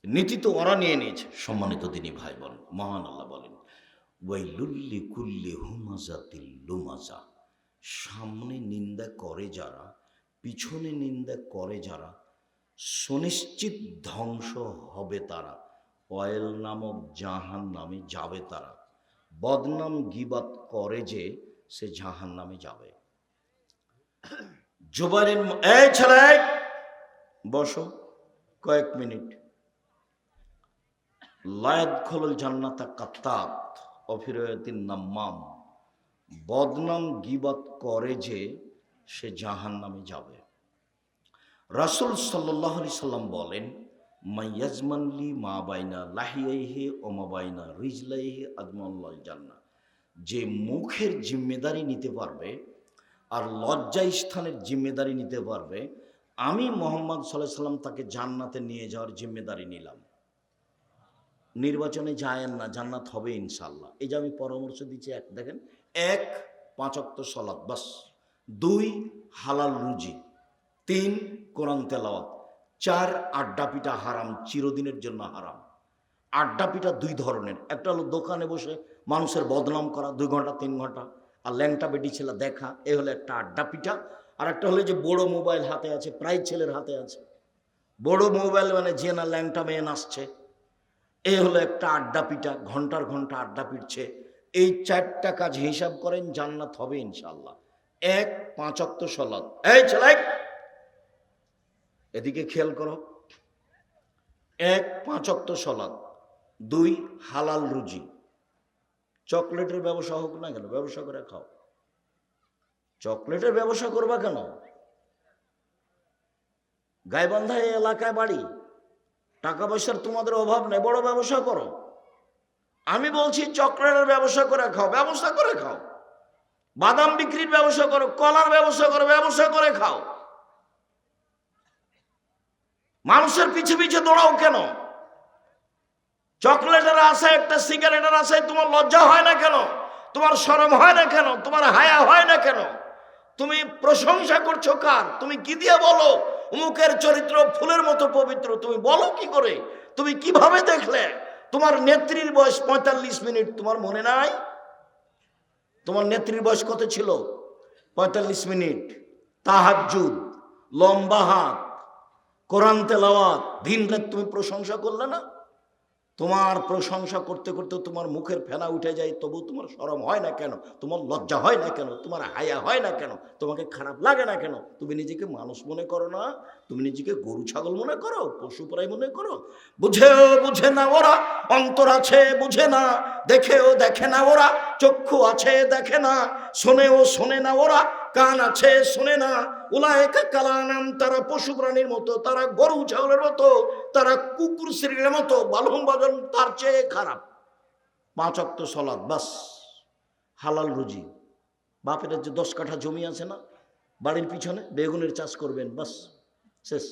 নীতি তো ওরা নিয়ে নিয়েছে। সম্মানিত দিনী ভাই বোন, মহান আল্লাহ বলেন ওয়াইলুল্লি কুল্লি হুমাজাতিল লুমাজা, সামনে নিন্দা করে যারা, পিছনে নিন্দা করে যারা, সুনিশ্চিত ধ্বংস হবে তারা, অয়েল নামক জাহান নামে যাবে তারা। বদনাম গীবাত করে যে, সে জাহান নামে যাবে। জুবাইরের এই ছেলে বসো কয়েক মিনিট। লায়াদখুলুল জান্নাতা কাত্তাত অফিরাতিন নাম্মাম, বদনাম গীবাত করে যে, সে জাহান্নামে যাবে। রাসূল সাল্লাল্লাহু আলাইহি সাল্লাম বলেন মাইয়াজমানলি মা বাইনা লাহিয়াইহি ওয়া মা বাইনা রিজলাইহি আজমাল্লাহ জান্নাহ, যে মুখের জিম্মেদারি নিতে পারবে আর লজ্জা স্থানের জিম্মেদারি নিতে পারবে, আমি মুহাম্মদ সাল্লাল্লাহু আলাইহি সাল্লাম তাকে জান্নাতে নিয়ে যাওয়ার জিম্মেদারি নিলাম। নির্বাচনে যায়েন না, জান্নাত হবে ইনশাআল্লাহ। এই যে আমি পরামর্শ দিচ্ছি, এক দেখেন, 1 5 ওয়াক্ত সালাত বাস, 2 হালাল রুজি, 3 কোরআন তেলাওয়াত, 4 আড্ডা পিটা হারাম, চিরদিনের জন্য হারাম। আড্ডা পিটা 2 ধরনের, একটা হলো দোকানে বসে মানুষের বদনাম করা 2 ঘন্টা 3 ঘন্টা আর ল্যাংটা বেটি ছেলে দেখা, এ হলো একটা আড্ডা পিটা। আর একটা হলো যে বড় মোবাইল হাতে আছে, প্রায় ছেলের হাতে আছে বড় মোবাইল, মানে যে না ল্যাংটা মেয়ে নাচছে, এই হলো একটা আড্ডা পিটা, ঘন্টার ঘন্টা আড্ডা পিটছে। এই 4টা কাজ হিসাব করেন, জান্নাত হবে ইনশাআল্লাহ। 1, 5 ওয়াক্ত সালাত। এই ছেলে এদিকে খেয়াল করো। 1, 5 ওয়াক্ত সালাত। 2, হালাল রুজি। চকলেটের ব্যবসা হোক না কেন, ব্যবসা করে খাও। চকলেটের ব্যবসা করবা কেন? গাইবান্ধা এই এলাকায় বাড়ি, টাকা পয়সার তোমাদের অভাব নেই, বড় ব্যবসা করো। আমি বলছি চকলেটের ব্যবসা করে খাও, ব্যবসা করে খাও। বাদাম বিক্রির ব্যবসা করো, কলার ব্যবসা করো, ব্যবসা করে খাও। মানুষের পিছে পিছে দৌড়াও কেন? চকলেটের আশায়, একটা সিগারেটের আশায় তোমার লজ্জা হয় না কেন? তোমার শরম হয় না কেন? তোমার হায়া হয় না কেন? তুমি প্রশংসা করছো কার? তুমি কি দিয়ে বলো অমুকের চরিত্র ফুলের মতো পবিত্র? তুমি বলো কি করে? তুমি কিভাবে দেখলে? তোমার নেত্রীর বয়স 45 মিনিট, তোমার মনে নাই? তোমার নেত্রীর বয়স কত ছিল? 45 মিনিট। তাহাজ্জুদ, লম্বা হাত, কোরআন তেলাওয়াত, দিন রাত তুমি প্রশংসা করলে না? তোমার প্রশংসা করতে করতে তোমার মুখের ফেনা উঠে যায়, তবু তোমার শরম হয় না কেন? তোমার লজ্জা হয় না কেন? তোমার হায়া হয় না কেন? তোমাকে খারাপ লাগে না কেন? তুমি নিজেকে মানুষ মনে করো না? তুমি নিজেকে গরু ছাগল মনে করো, পশু প্রায় মনে করো? বুঝেও বুঝে না ওরা, অন্তর আছে বুঝে না, দেখেও দেখে না ওরা, চক্ষু আছে দেখে না, শোনেও শোনে না ওরা, কান আছে শোনে না। উলায়েকা কালানাম, তারা পশু প্রাণীর মতো, তারা গরু ছাগলের মতো, তারা কুকুর শ্রীর মতো, বালহম বাজন তার চেয়ে খারাপ। 5 ওয়াক্ত সালাত, বাস। হালাল রুজি। বাপের যে 10 কাঠা জমি আছে না বাড়ির পিছনে, বেগুনের চাষ করবেন, বাস, শেষ।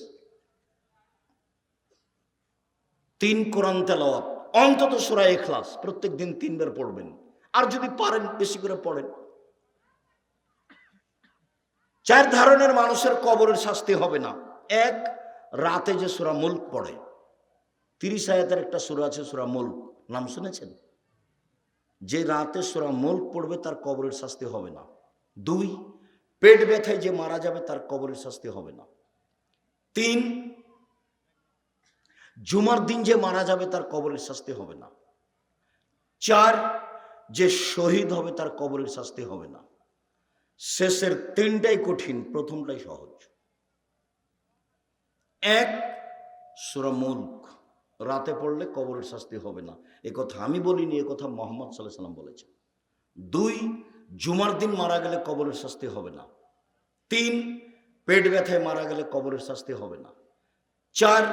3, কোরআন তেলাওয়াত, অন্তত সূরা ইখলাস প্রত্যেক দিন 3 বার পড়বেন, আর যদি পারেন বেশি করে পড়েন। 4 ধরনের মানুষের কবরের শাস্তি হবে না। 1, রাতে যে সূরা মুলক পড়ে, 30 আয়াতের একটা সূরা আছে সূরা মুলক, নাম শুনেছেন? যে রাতে সূরা মুলক পড়বে তার কবরের শাস্তি হবে না। 2, পেট ব্যথায় যে মারা যাবে তার কবরের শাস্তি হবে না। 3, জুমার দিন যে মারা যাবে তার কবরের শাস্তি হবে না। 4, যে শহীদ হবে তার কবরের শাস্তি হবে না। শেষের 3টাই কঠিন, প্রথমটাই সহজ। 1, সূরা মুলক রাতে পড়লে কবরের শাস্তি হবে না, এ কথা আমি বলিনি, এ কথা মুহাম্মদ সাল্লাল্লাহু আলাইহি ওয়াসাল্লাম বলেছেন। 2, জুমার দিন মারা গেলে কবরের শাস্তি হবে না। 3, পেট ব্যথায় মারা গেলে কবরের শাস্তি হবে না। 4,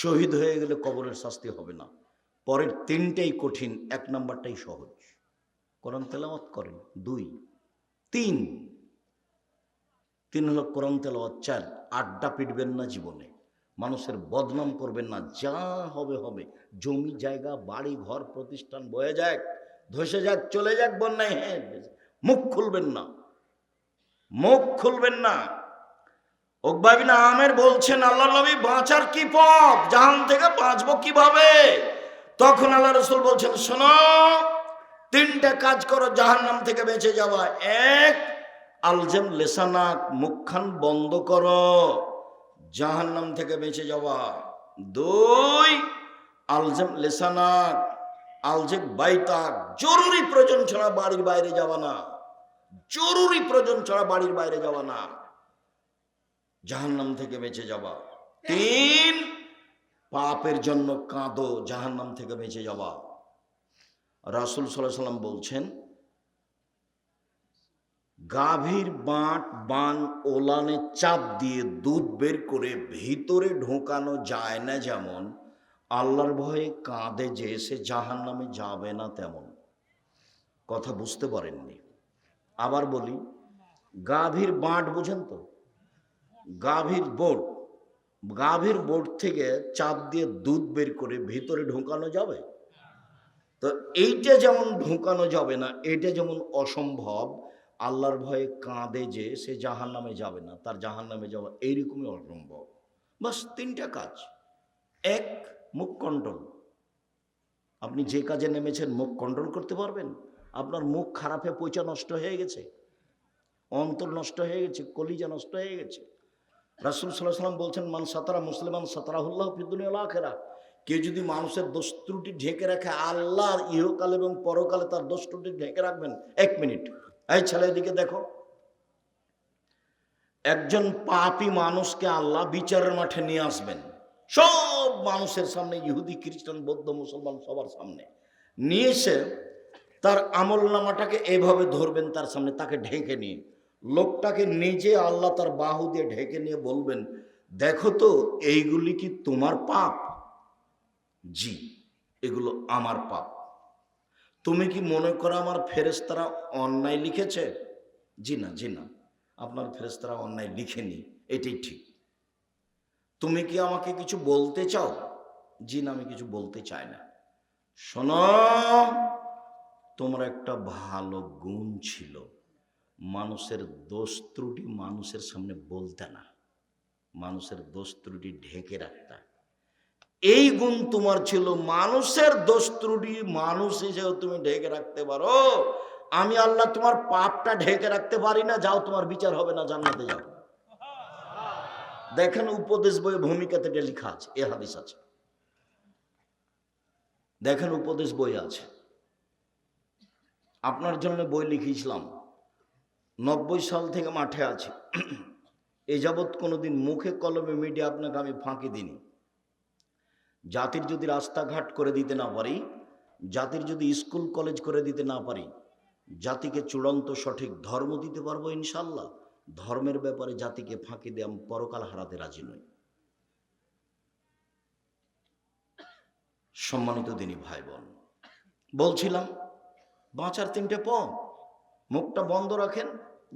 শহীদ হয়ে গেলে কবরের শাস্তি হবে না। পরের 3টাই কঠিন, 1 নাম্বারটাই সহজ। কোরআন তেলাওয়াত করেন। 2, 3 হলো কোরআন তেলাওয়াত। 4, আড্ডা পিটবেন না জীবনে, মানুষের বদনাম করবেন না, যা হবে হবে। জমি জায়গা বাড়ি ঘর প্রতিষ্ঠান বয়ে যাক, ধসে যাক, চলে যাক বন্যায়, হ্যাঁ, মুখ খুলবেন না, মুখ খুলবেন না। উকবা বিন আমের বলছেন, আল্লাহ নবী বাঁচার কি পথ, জাহান থেকে বাঁচবো কিভাবে? তখন আল্লাহ রাসূল বলছেন, শোনো, 3টা কাজ করো জাহান্নাম থেকে বেঁচে যাওয়া। 1, আলজাম লেসানাক, মুখখান বন্ধ করো, জাহান্নাম থেকে বেঁচে যাওয়া। 2, আলজাম লেসানাক, আলজেক বাইতাক, জরুরি প্রয়োজন ছাড়া বাড়ির বাইরে যাওয়া না, জরুরি প্রয়োজন ছাড়া বাড়ির বাইরে যাওয়া না, জাহান্নাম থেকে বেঁচে যাওয়া। 3, পাপের জন্য কাঁদো, জাহান্নাম থেকে বেঁচে যাওয়া। রাসূল সাল্লাল্লাহু আলাইহি ওয়াসাল্লাম বলছেন, গাভীর বান ওলানে চাপ দিয়ে দুধ বের করে ভিতরে ঢোকানো যায় না যেমন, আল্লাহর ভয়ে কাঁদে যে সে জাহান্নামে যাবে না তেমন। কথা বুঝতে পারেননি? আবার বলি, গাভীর বাঁট বুঝেন তো? গাভীর বোট থেকে চাপ দিয়ে দুধ বের করে ভিতরে ঢোকানো যাবে? তো এইটা যেমন ঢোকানো যাবে না, এটা যেমন অসম্ভব, আল্লাহর ভয়ে কাঁদে যে সে জাহান্নামে যাবে না, তার জাহান্নামে যাওয়া এইরকমই অসম্ভব। বাস 3টা কাজ। 1, মুখ কন্ট্রোল। আপনি যে কাজে নেমেছেন মুখ কন্ট্রোল করতে পারবেন? আপনার মুখ খারাপে পয়সা নষ্ট হয়ে গেছে, অন্তর নষ্ট হয়ে গেছে, কলিজা নষ্ট হয়ে গেছে। রাসূল সাল্লাল্লাহু আলাইহি ওয়াসাল্লাম বলছেন, মান সাতারা মুসলিমান সাতারাহুল্লাহু ফিদ দুনিয়া ওয়াল আখিরাহ। কেউ যদি মানুষের দোষ ত্রুটি ঢেকে রাখে, আল্লাহর ইহকাল এবং পরকালে তার দোষ ত্রুটি ঢেকে রাখবেন। 1 মিনিট, এই ছেলে এদিকে দেখো। একজন পাপী মানুষকে আল্লাহ বিচারের মাঠে নিয়ে আসবেন, সব মানুষের সামনে, ইহুদি খ্রিস্টান বৌদ্ধ মুসলমান সবার সামনে নিয়ে এসে তার আমল নামাটাকে এভাবে ধরবেন তার সামনে, তাকে ঢেকে নিয়ে, লোকটাকে নিজে আল্লাহ তার বাহু দিয়ে ঢেকে নিয়ে বলবেন, দেখো তো এইগুলি কি তোমার পাপ? জি, এগুলো আমার পাপ। তুমি কি মনে করো আমার ফেরেশতারা অন্যায় লিখেছে? জি না, জি না, আপনার ফেরেশতারা অন্যায় লিখেনি, এটাই ঠিক। তুমি কি আমাকে কিছু বলতে চাও? জি না, আমি কিছু বলতে চাই না। শোনো, তোমার একটা ভালো গুণ ছিল, মানুষের দোষ ত্রুটি মানুষের সামনে বলতে না, মানুষের দোষ ত্রুটি ঢেকে রাখতা। এই গুণ তোমার ছিল, মানুষের দোষ ত্রুটি মানুষ হিসেবে তুমি ঢেকে রাখতে পারো। আমি আল্লাহ তোমার পাপটা ঢেকে রাখতে পারি না। যাও, তোমার বিচার হবে না, জান্নাতে যাও। দেখেন উপদেশ বইয়ে ভূমিকাতে এটা লেখা আছে, এ হাদিস আছে। দেখেন উপদেশ বই আছে, আপনার জন্য বই লিখেছিলাম। 90 সাল থেকে মাঠে আছি, এ যাবৎ কোনোদিন মুখে কলমে মিডিয়া আপনাকে আমি ফাঁকি দিইনি। জাতির যদি রাস্তাঘাট করে দিতে না পারি, জাতির যদি স্কুল কলেজ করে দিতে না পারি, জাতিকে চূড়ান্ত সঠিক ধর্ম দিতে পারবো ইনশাল্লাহ। ধর্মের ব্যাপারে জাতিকে ফাঁকি দিয়ে আমি পরকাল হারাতে রাজি নই। সম্মানিত দিনী ভাই বোন, বলছিলাম বাঁচার 3টে পথ, মুখটা বন্ধ রাখেন,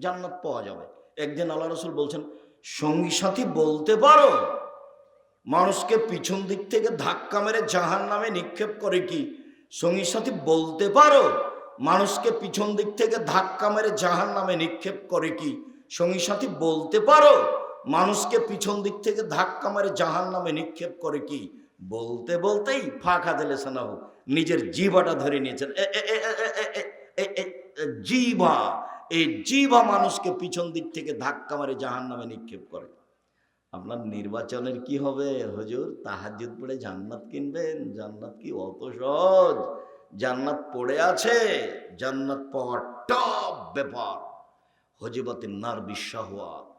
জান্নাত পাওয়া যাবে। একদিন আল্লাহ রাসূল বলছেন, সঙ্গী সাথী বলতে পারো, মানুষকে পিছন দিক থেকে ধাক্কা মেরে জাহান্নামে নিক্ষেপ করে কি? সঙ্গী সাথী বলতে পারো, মানুষকে পিছন দিক থেকে ধাক্কা মেরে জাহান্নামে নিক্ষেপ করে কি? সঙ্গী সাথী বলতে পারো, মানুষকে পিছন দিক থেকে ধাক্কা মেরে জাহান্নামে নিক্ষেপ করে কি? বলতে বলতেই ফাঁকা দিলে সানাহ, নিজের জিভাটা ধরে নিয়েছেন। জিভা, এই জিভা মানুষকে পিছন দিক থেকে ধাক্কা মেরে জাহান্নামে নিক্ষেপ করে। আপনার নির্বাচনের কি হবে হুজুর? তাহাজ্জুদ পড়ে জান্নাত কিনবেন? জান্নাত কি অত সহজ? জান্নাত পড়ে আছে, জান্নাত পাওয়ার টপ ব্যাপার। হজিবাতিন নার বিশাহওয়াত,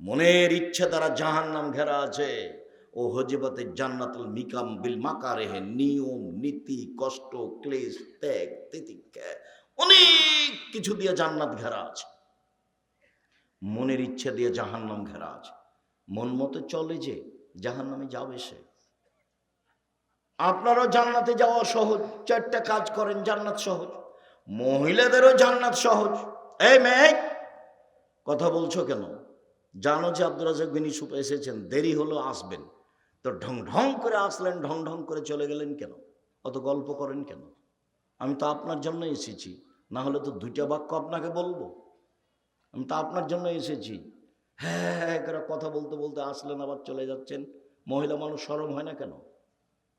মনের ইচ্ছে দ্বারা জাহান্নাম ঘেরা আছে। ও হজিবাতে জান্নাতুল মিকাম বিল মাকারেহে, নিয়ম নীতি কষ্ট ক্লেশ ত্যাগ তিতিক্ষা অনেক কিছু দিয়ে জান্নাত ঘেরা আছে। মনের ইচ্ছে দিয়ে জাহান্নাম ঘেরা আছে। মন মতো চলে যে জাহান্নামে যাবে সে। আপনারও জান্নাতে যাওয়া সহজ, 4টা কাজ করেন, জান্নাত সহজ। মহিলাদেরও জান্নাত সহজ। এই মেয়ে, কথা বলছো কেন? জানো যে আব্দুর রাজ্জাক বিন ইউসুফ এসেছেন, দেরি হলো আসবেন, তো ঢং ঢং করে আসলেন, ঢং ঢং করে চলে গেলেন কেন? অত গল্প করেন কেন? আমি তো আপনার জন্য এসেছি, না হলে তো 2টা বাক্য আপনাকে বলবো। আমি তো আপনার জন্য এসেছি। হ্যাঁ করে কথা বলতে বলতে আসলেন, আবার চলে যাচ্ছেন। মহিলা মানুষ শরম হয় না কেন?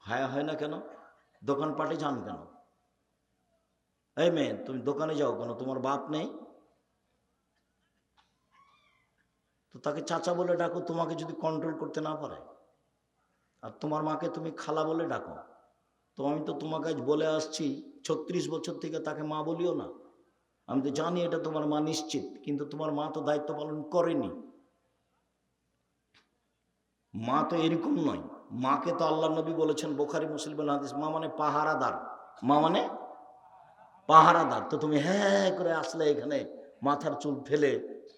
হায়া হয় না কেন? দোকানপাটে যান কেন? এই মেয়ে, তুমি দোকানে যাও কেন? তোমার বাপ নেই? তো তাকে চাচা বলে ডাকো, তোমাকে যদি কন্ট্রোল করতে না পারে। আর তোমার মাকে তুমি খালা বলে ডাকো। তো আমি তো তোমাকে আজ বলে আসছি, 36 বছর থেকে তাকে মা বলিও না। আমি তো জানি এটা তোমার মা নিশ্চিত, কিন্তু তোমার মা তো দায়িত্ব পালন করেনি। মা তো এরকম নয়। মাকে তো আল্লাহ নবী বলেছেন, বুখারী মুসলিমের হাদিস, মা মানে পাহারাদার। মা মানে পাহারাদার। তো তুমি হ্যাঁ করে আসলে এখানে, মাথার চুল ফেলে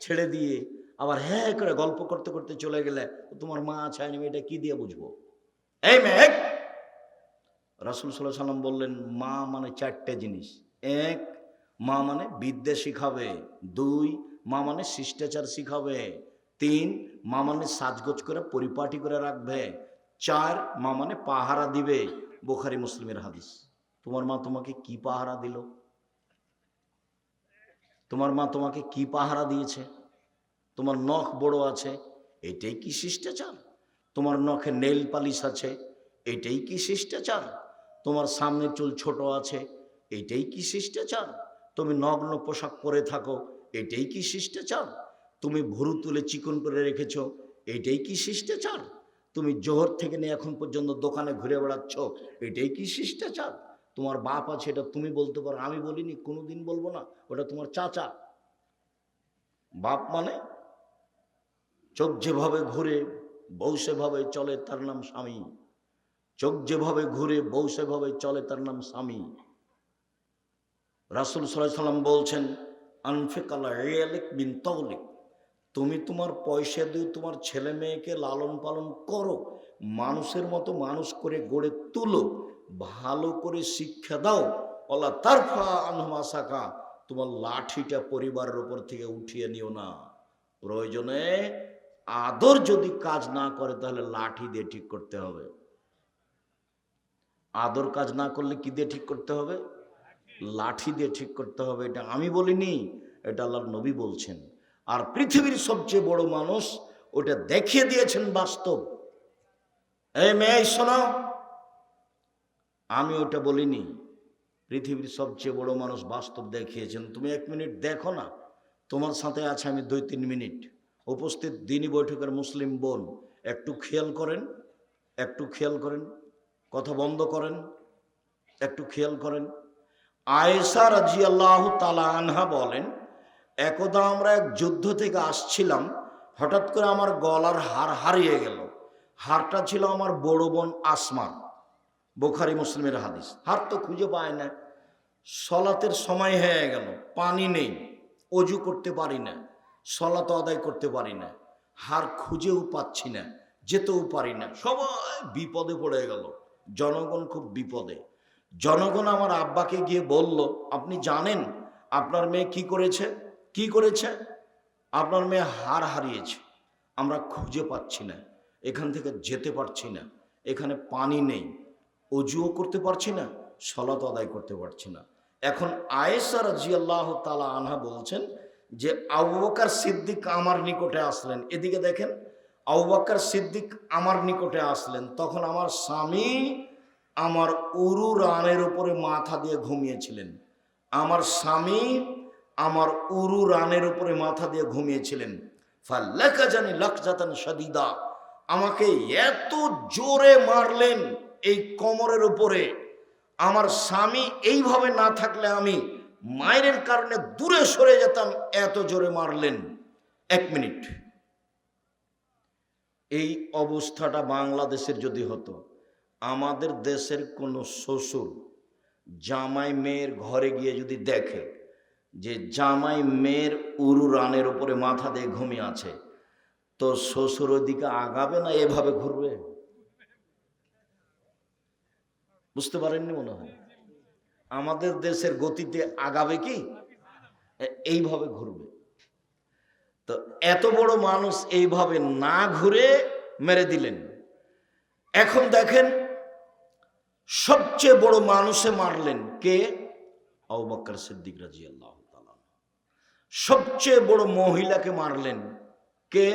ছেড়ে দিয়ে আবার হ্যাঁ করে গল্প করতে করতে চলে গেলে, তোমার মা আছে আমি এটা কি দিয়ে বুঝবো? এই মেয়ে, রাসূল সাল্লাল্লাহু আলাইহি ওয়াসাল্লাম বললেন, মা মানে 4টে জিনিস। 1, মা মানে বিদ্যা শিখাবে। 2, মা মানে শিষ্টাচার শিখাবে। 3, মা মানে সাজগোজ করে পরিপাটি করে রাখবে। 4, মা মানে পাহারা দিবে। বুখারী মুসলিমের হাদিস। তোমার মা তোমাকে কি পাহারা দিল? তোমার মা তোমাকে কি পাহারা দিয়েছে? তোমার নখ বড় আছে, এটাই কি শিষ্টাচার? তোমার নখে নেল পালিশ আছে, এটাই কি শিষ্টাচার? তোমার সামনের চুল ছোট আছে, এটাই কি শিষ্টাচার? তুমি নগ্ন পোশাক পরে থাকো, এটাই কি শিষ্টাচার? তুমি ভুরু তুলে চিকন করে রেখেছো, এটাই কি শিষ্টাচার? তুমি জোহর থেকে নিয়ে এখন পর্যন্ত দোকানে ঘুরে বেড়াচ্ছ, এটাই কি শিষ্টাচার? তোমার বাপ আছে, এটা তুমি বলতে পারো, আমি বলিনি, কোনোদিন বলবো না, ওটা তোমার চাচা। বাপ মানে চোখ যেভাবে ঘুরে বউ সেভাবে চলে, তার নাম স্বামী। চোখ যেভাবে ঘুরে বউ সেভাবে চলে, তার নাম স্বামী। রাসূল সাল্লাল্লাহু আলাইহি সাল্লাম বলছেন, আনফিক আলা ইয়ালিক বিন তাওলিক, তুমি তোমার পয়সা দিয়ে তোমার ছেলে মেয়েকে লালন পালন করো, মানুষের মতো মানুষ করে গড়ে তুলো, ভালো করে শিক্ষা দাও। ওয়ালা তারফা আনহুম আসাকা, তোমার লাঠিটা পরিবারের উপর থেকে উঠিয়ে নিও না। প্রয়োজনে আদর যদি কাজ না করে তাহলে লাঠি দিয়ে ঠিক করতে হবে। আদর কাজ না করলে কি দিয়ে ঠিক করতে হবে? লাঠি দিয়ে ঠিক করতে হবে। এটা আমি বলিনি, এটা আল্লাহর নবী বলছেন। আর পৃথিবীর সবচেয়ে বড় মানুষ ওটা দেখিয়ে দিয়েছেন বাস্তব। এই মেয়ে শোনো, আমি ওটা বলিনি, পৃথিবীর সবচেয়ে বড় মানুষ বাস্তব দেখিয়েছেন। তুমি 1 মিনিট দেখো না, তোমার সাথে আছে আমি 2-3 মিনিট, উপস্থিত দিনী বৈঠকের মুসলিম বোন, একটু খেয়াল করেন, একটু খেয়াল করেন, কথা বন্ধ করেন, একটু খেয়াল করেন। আয়েশা রাদিয়াল্লাহু তাআলা আনহা বলেন, একদা আমরা এক যুদ্ধ থেকে আসছিলাম, হঠাৎ করে আমার গলার হার হারিয়ে গেল। হারটা ছিল আমার বড় বোন আসমার, বুখারী মুসলিমের হাদিস। হার তো খুঁজে পায় না, সলাতের সময় হয়ে গেল, পানি নেই, অজু করতে পারি না, সলাত আদায় করতে পারি না, হার খুঁজেও পাচ্ছি না, যেতেও পারি না, সবাই বিপদে পড়ে গেল, জনগণ খুব বিপদে। জনগণ আমার আব্বাকে গিয়ে বলল, আপনি জানেন আপনার মেয়ে কি করেছে? কি করেছে? আপনার মেয়ে হার হারিয়েছে, আমরা খুঁজে পাচ্ছি না, এখান থেকে যেতে পারছি না, এখানে পানি নেই, অজুও করতে পারছি না, সলাত আদায় করতে পারছি না। এখন আয়েশা রাদিয়াল্লাহু তাআলা আনহা বলছেন যে আবু বকর সিদ্দিক আমার নিকটে আসলেন। এদিকে দেখেন, আবু বকর সিদ্দিক আমার নিকটে আসলেন, তখন আমার স্বামী আমার উরু রানের উপরে মাথা দিয়ে ঘুমিয়েছিলেন। আমার স্বামী আমার উরু রানের উপরে মাথা দিয়ে ঘুমিয়েছিলেন। ফালাকাজানি লাকজাতান শাদীদা, আমাকে এত জোরে মারলেন এই কোমরের উপরে, আমার স্বামী এইভাবে না থাকলে আমি মায়ের কারণে দূরে সরে যেতাম, এত জোরে মারলেন। 1 মিনিট, এই অবস্থাটা বাংলাদেশের যদি হতো, আমাদের দেশের কোনো শ্বশুর জামাই মেয়ের ঘরে গিয়ে যদি দেখে যে জামাই মেয়ের উরু রানের উপরে মাথা দিয়ে ঘুমিয়ে আছে, তো শ্বশুর ওদিকে আগাবে না এভাবে ঘুরবে? বুঝতে পারেননি মনে হয়? আমাদের দেশের গতিতে আগাবে কি? এইভাবে ঘুরবে। তো এত বড় মানুষ এইভাবে না ঘুরে মেরে দিলেন। এখন দেখেন, সবচেয়ে বড় মানুষে মারলেন কে? আবু বকর সিদ্দিক রাদিয়াল্লাহু তাআলা। সবচেয়ে বড় মহিলাকে মারলেন কে?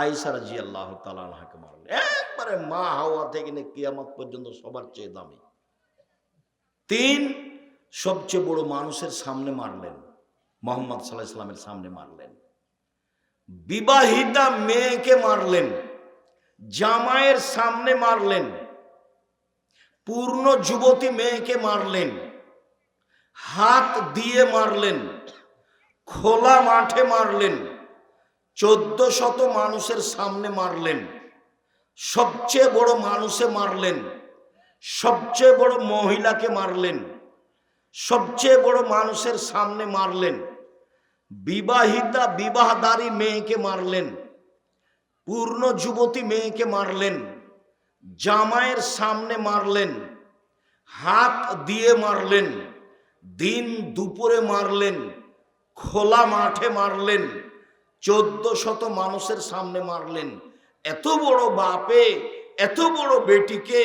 আয়েশা রাদিয়াল্লাহু তাআলা আনহাকে মারলেন। একবারে মা হাওয়া থেকে নিয়ে কিয়ামত পর্যন্ত সবার চেয়ে দামি। 3, সবচেয়ে বড় মানুষের সামনে মারলেন, মুহাম্মদ সাল্লাল্লাহু আলাইহি ওয়াসাল্লামের সামনে মারলেন। বিবাহিতা মেয়েকে মারলেন, জামাইয়ের সামনে মারলেন। পূর্ণ যুবতী মেয়েকে মারলেন, হাত দিয়ে মারলেন, খোলা মাঠে মারলেন, 1400 মানুষের সামনে মারলেন। সবচেয়ে বড় মানুষে মারলেন, সবচেয়ে বড় মহিলাকে মারলেন, সবচেয়ে বড় মানুষের সামনে মারলেন। বিবাহিতা বিবাহদারী মেয়েকে মারলেন, পূর্ণ যুবতী মেয়েকে মারলেন, জামাইয়ের সামনে মারলেন, হাত দিয়ে মারলেন, দিন দুপুরে মারলেন, খোলা মাঠে মারলেন, 1400 মানুষের সামনে মারলেন। এত বড় বাপে এত বড় বেটিকে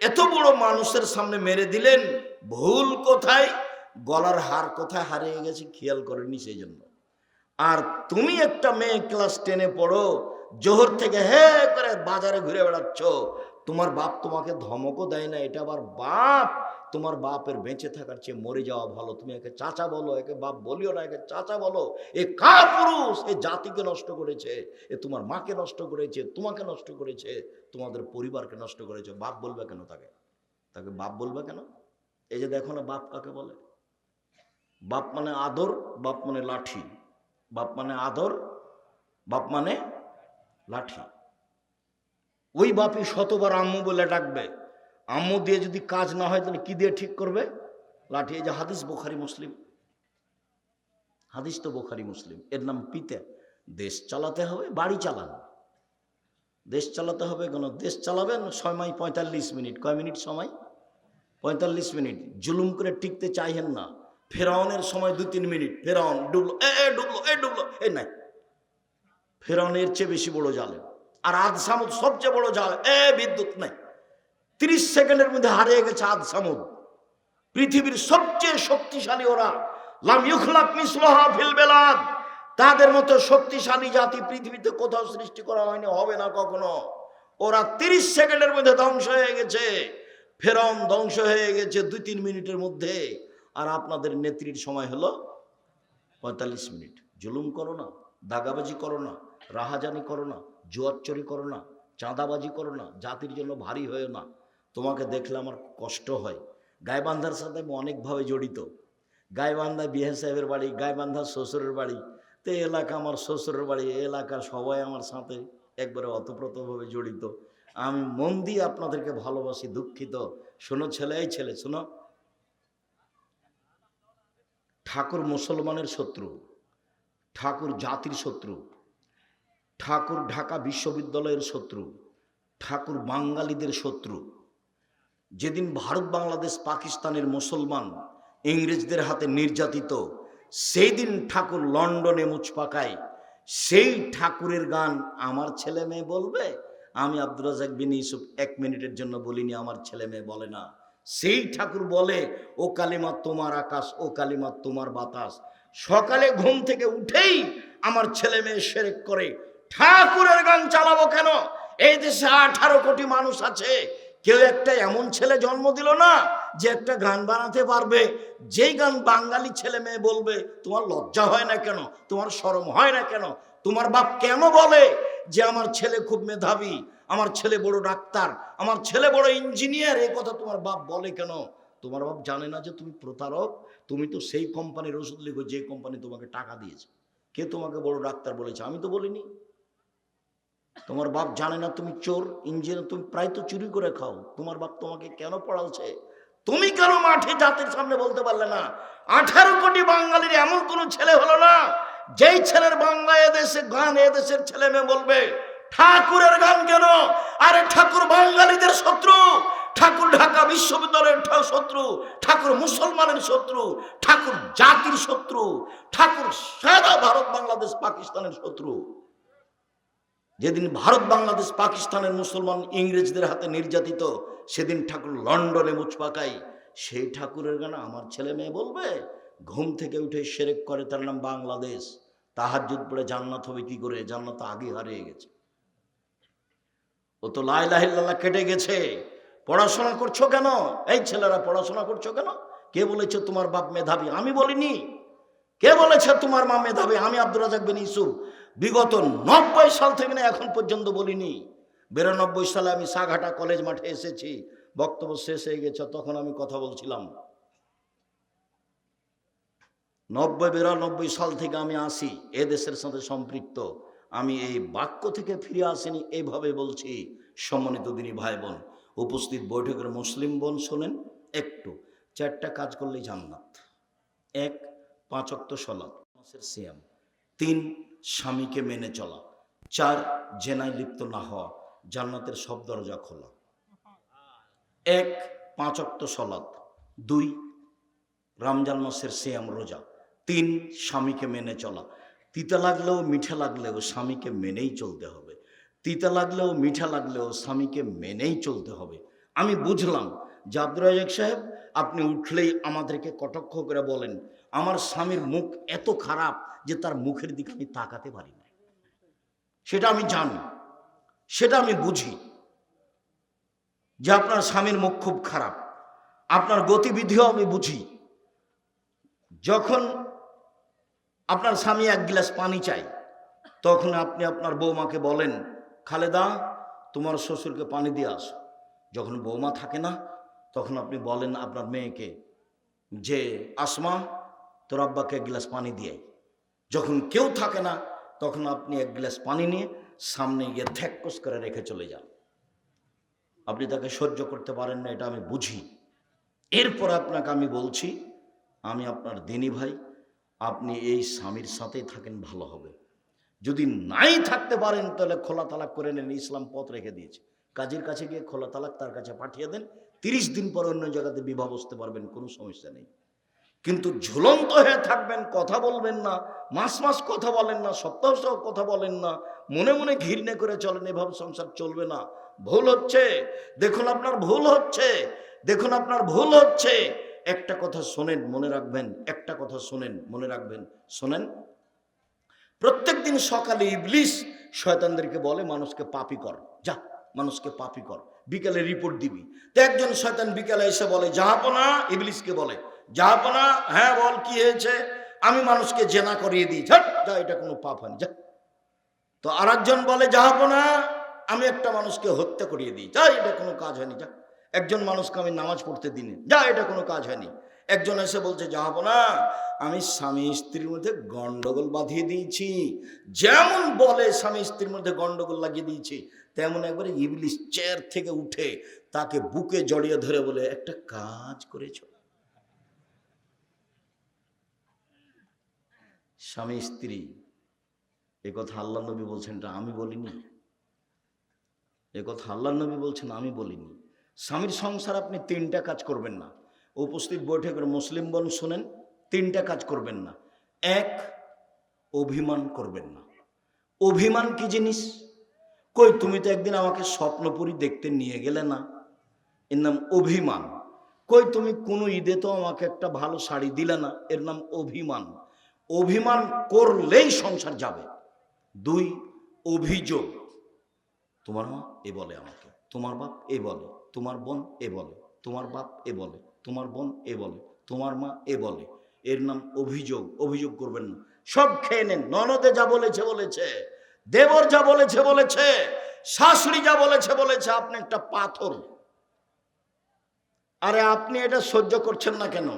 এত বড় মানুষের সামনে মেরে দিলেন, ভুল কোথায়? গলার হার কোথায় হারিয়ে গেছে খেয়াল করেননি, সেই জন্য। আর তুমি একটা মেয়ে ক্লাস 10-এ পড়ো, জোহর থেকে হে করে বাজারে ঘুরে বেড়াচ্ছ, তোমার বাপ তোমাকে ধমকও দেয় না, এটা আবার বাপ। তোমার বাপের বেঁচে থাকার চেয়ে মরে যাওয়া ভালো। তুমি একে চাচা বলো, একে বাপ বলিও না, একে চাচা বলো। এ কাপুরুষ, এ জাতিকে নষ্ট করেছে, এ তোমার মাকে নষ্ট করেছে, তোমাকে নষ্ট করেছে, তোমাদের পরিবারকে নষ্ট করেছে। বাপ বলবে কেন তাকে? তাকে বাপ বলবে কেন? এই যে দেখো না বাপ কাকে বলে। বাপ মানে আদর, বাপ মানে লাঠি। বাপ মানে আদর, বাপ মানে লাঠি। ওই বাপই শতবার আম্মু বলে ডাকবে। আম্মু দিয়ে যদি কাজ না হয় তাহলে কি দিয়ে ঠিক করবে? লাঠি। এই যে হাদিস বুখারী মুসলিম, হাদিস তো বুখারী মুসলিম। এর নাম পিতা। দেশ চালাতে হবে, বাড়ি চালান। দেশ চালাতে হবে কেন? দেশ চালাবেন সময় 45 মিনিট। কয় মিনিট সময়? 45 মিনিট। জুলুম করে টিকতে চাইছেন না। ফেরাউনের সময় 2-3 মিনিট। ফেরাউন ডুবলো, ডুবলো, এই নাই। ফেরাউনের চেয়ে বেশি বড় জালেম। আর আদ সামুদ সবচেয়ে বড় জাল, বিদ্যুৎ নাই। 30 সেকেন্ডের মধ্যে হারিয়ে গেছে আদ সামুদ। পৃথিবীর সবচেয়ে শক্তিশালী ওরা। লাম ইউখলাক মিসলুহা ফিল বিলাদ। তাদের মতো শক্তিশালী জাতি পৃথিবীতে কোথাও সৃষ্টি করা হয়নি, হবে না কখনো। ওরা 30 সেকেন্ডের মধ্যে ধ্বংস হয়ে গেছে। ফেরাউন ধ্বংস হয়ে গেছে 2-3 মিনিটের মধ্যে। আর আপনাদের নেত্রীর সময় হলো 45 মিনিট। জুলুম করো না, দাগাবাজি করো না, রাহাজানি করো না, জুয়ারচুরি করো না, চাঁদাবাজি করো না, জাতির জন্য ভারী হয়ে না। তোমাকে দেখলে আমার কষ্ট হয়। গাইবান্ধার সাথে আমি অনেকভাবে জড়িত। গাইবান্ধা বিহে সাহেবের বাড়ি, গাইবান্ধা শ্বশুরের বাড়ি। তো এই এলাকা আমার শ্বশুরের বাড়ি, এই এলাকার সবাই আমার সাথে একবারে অতপ্রতভাবে জড়িত। আমি মন দিয়ে আপনাদেরকে ভালোবাসি, দুঃখিত। শোনো ছেলে, এই ছেলে শোনো, ঠাকুর মুসলমানের শত্রু, ঠাকুর জাতির শত্রু, ঠাকুর ঢাকা বিশ্ববিদ্যালয়ের শত্রু, ঠাকুর বাঙালিদের শত্রু। যেদিন ভারত বাংলাদেশ পাকিস্তানের মুসলমান ইংরেজদের হাতে নির্যাতিত, সেই দিন ঠাকুর লন্ডনে মুচ পাকায়। সেই ঠাকুরের গান আমার ছেলে মেয়ে বলবে? আমি আব্দুর রাজ্জাক বিন ইউসুফ 1 মিনিটের জন্য বলিনি, আমার ছেলে মেয়ে বলে না। সেই ঠাকুর বলে, ও কালিমা তোমার আকাশ, ও কালিমা তোমার বাতাস। সকালে ঘুম থেকে উঠেই আমার ছেলে মেয়ে শিরক করে। ঠাকুরের গান চালাবো কেন? এই দেশে 18 কোটি মানুষ আছে, কেউ একটা এমন ছেলে জন্ম দিল না যে একটা গান বানাতে পারবে, যেই গান বাঙালি ছেলে মেয়ে বলবে। তোমার লজ্জা হয় না কেন? তোমার শরম হয় না কেন? তোমার বাপ কেন বলে যে আমার ছেলে খুব মেধাবী, আমার ছেলে বড় ডাক্তার, আমার ছেলে বড় ইঞ্জিনিয়ার? এই কথা তোমার বাপ বলে কেন? তোমার বাপ জানে না যে তুমি প্রতারক? তুমি তো সেই কোম্পানির ওষুধ লিখো যে কোম্পানি তোমাকে টাকা দিয়েছে। কে তোমাকে বড় ডাক্তার বলেছে? আমি তো বলিনি। তোমার বাপ জানে না তুমি চোর ইঞ্জিনিয়ার? তুমি প্রায় তো চুরি করে খাও। তোমার বাপ তোমাকে কেন পড়াচ্ছে? তুমি কেন মাঠে জাতির সামনে বলতে পারলে না? 18 কোটি বাঙালির এমন কোন ছেলে হলো না যেই ছেলের বাংলা এদেশে গান এদেশের ছেলে মেয়ে বলবে। ঠাকুরের গান কেন? আরে ঠাকুর বাঙালিদের শত্রু, ঠাকুর ঢাকা বিশ্ববিদ্যালয়ের শত্রু, ঠাকুর মুসলমানের শত্রু, ঠাকুর জাতির শত্রু, ঠাকুর সারা ভারত বাংলাদেশ পাকিস্তানের শত্রু। যেদিন ভারত বাংলাদেশ পাকিস্তানের মুসলমান ইংরেজদের হাতে নির্যাতিত, সেদিন ঠাকুর লন্ডনে মুচ পাকাই। সেই ঠাকুরের গান আমার ছেলে মেয়ে বলবে? ঘুম থেকে উঠে শিরক করে, তার নাম বাংলাদেশ। তাহাজ্জুদ পড়ে জান্নাত হবে কি করে? জান্নাত আগে হারিয়ে গেছে। ও তো লা ইলাহা ইল্লাল্লাহ কেটে গেছে। পড়াশোনা করছো কেন? এই ছেলেরা পড়াশোনা করছো কেন? কে বলেছে তোমার বাপ মেধাবী? আমি বলিনি। কে বলেছে তোমার মা মেধাবী? আমি আব্দুর রাজ্জাক বিন ইউসুফ বিগত 90 সাল থেকে না এখন পর্যন্ত বলিনি। 92 সালে আমি সাঘাটা কলেজ মাঠে এসেছি, বক্তব্য শেষ হয়ে গেছে, তখন আমি কথা বলছিলাম। 92 সাল থেকে আমি আসি, এ দেশের সাথে সম্পৃক্ত। আমি এই বাক্য থেকে ফিরে আসিনি, এইভাবে বলছি। সম্মানিত দিনী ভাই বোন, উপস্থিত বৈঠকের মুসলিম বোন শোনেন একটু। 4টা কাজ করলেই জান্নাত। 1, 5 ওয়াক্ত সালাত, মাসের সিয়াম। 3, স্বামীকে মেনে চলা। 4, জেনায় লিপ্ত না হওয়া। জান্নাতের সব দরজা খোলা। 1, 5 ওয়াক্ত সালাত। 2, রমজান মাসের সিয়াম রোজা। 3, স্বামীকে মেনে চলা। তিতা লাগলেও মিঠা লাগলেও স্বামীকে মেনেই চলতে হবে। তিতা লাগলেও মিঠা লাগলেও স্বামীকে মেনেই চলতে হবে। আমি বুঝলাম যে আব্দুর রাজ্জাক সাহেব আপনি উঠলেই আমাদেরকে কটাক্ষ করে বলেন, আমার স্বামীর মুখ এত খারাপ যে তার মুখের দিকে আমি তাকাতে পারি না। সেটা আমি জানি, সেটা আমি বুঝি। যে আপনার স্বামীর মুখ খুব খারাপ, আপনার গতিবিধিও আমি বুঝি। যখন আপনার স্বামী এক গ্লাস পানি চাই, তখন আপনি আপনার বৌমাকে বলেন, খালেদা তোমার শ্বশুরকে পানি দিয়ে আসো। যখন বৌমা থাকে না, তখন আপনি বলেন আপনার মেয়েকে যে আসমা তোর আব্বাকে এক গ্লাস পানি দিয়ে। যখন কেউ থাকে না, তখন আপনি এক গ্লাস পানি নিয়ে সামনে গিয়ে থ্যাক্কস করে রেখে চলে যান। আপনি তাকে সহ্য করতে পারেন না, এটা আমি বুঝি। এরপর আপনাকে আমি বলছি, আমি আপনার দিনী ভাই, আপনি এই স্বামীর সাথেই থাকেন, ভালো হবে। যদি নাই থাকতে পারেন তাহলে খোলা তালাক করে নেন, ইসলাম পথ রেখে দিয়েছে। কাজীর কাছে গিয়ে খোলা তালাক তার কাছে পাঠিয়ে দেন, 30 দিন পর অন্য জায়গাতে বিবাহ বসতে পারবেন, কোনো সমস্যা নেই। কিন্তু ঝুলন্ত হয়ে থাকবেন, কথা বলবেন না, মাস মাস কথা বলেন না, সপ্তাহ সহ কথা বলেন না, মনে মনে ঘৃণা করে চলেন, এভাবে সংসার চলবে না। ভুল হচ্ছে, দেখুন আপনার ভুল হচ্ছে, দেখুন আপনার ভুল হচ্ছে। একটা কথা শোনেন, মনে রাখবেন, একটা কথা শোনেন, মনে রাখবেন, শোনেন। প্রত্যেক দিন সকালে ইবলিস শয়তানদেরকে বলে মানুষকে পাপী কর, যা মানুষকে পাপী কর, বিকালে রিপোর্ট দিবি। তো একজন শয়তান বিকালে এসে বলে, জাহাপনা, ইবলিসকে বলে, জাহাপনা হ্যাঁ বল কি হয়েছে, আমি মানুষকে জেনা করিয়ে দিই, যা এটা কোনো পাপ হয়নি, যা। তো আরেকজন বলে, জাহাপনা আমি একটা মানুষকে হত্যা করিয়ে দিই, যা এটা কোনো কাজ হয়নি, যা। একজন মানুষকে আমি নামাজ পড়তে দিনে, যা এটা কোনো কাজ হয়নি। একজন এসে বলছে, জাহাপনা আমি স্বামী স্ত্রীর মধ্যে গন্ডগোল বাঁধিয়ে দিয়েছি। যেমন বলে স্বামী স্ত্রীর মধ্যে গন্ডগোল লাগিয়ে দিয়েছি, তেমন একবারে ইবলিস চেয়ার থেকে উঠে তাকে বুকে জড়িয়ে ধরে বলে, একটা কাজ করেছ। স্বামী স্ত্রী, এ কথা আল্লাহ নবী বলছেন, এটা আমি বলিনি। এ কথা আল্লাহ নবী বলছেন, আমি বলিনি। স্বামীর সংসার আপনি 3টা কাজ করবেন না। উপস্থিত বৈঠকের মুসলিম বোন শুনেন, 3টা কাজ করবেন না। 1, অভিমান করবেন না। অভিমান কি জিনিস? কই তুমি তো একদিন আমাকে স্বপ্নপুরী দেখতে নিয়ে গেলে না, এর নাম অভিমান। কই তুমি কোনো ঈদে তো আমাকে একটা ভালো শাড়ি দিলে না, এর নাম অভিমান। অভিমান করলেই সংসার যাবে। 2, অভিযোগ। তোমার মা এ বলে আমাকে, তোমার বাপ এ বলে, তোমার বোন এ বলে, তোমার বাপ এ বলে, তোমার বোন এ বলে, তোমার মা এ বলে, এর নাম অভিযোগ। অভিযোগ করবেন না, সব খেয়ে নেন। ননদে যা বলেছে বলেছে, দেবর যা বলেছে বলেছে, শাশুড়ি যা বলেছে বলেছে, আপনি একটা পাথর। আরে আপনি এটা সহ্য করছেন না কেন?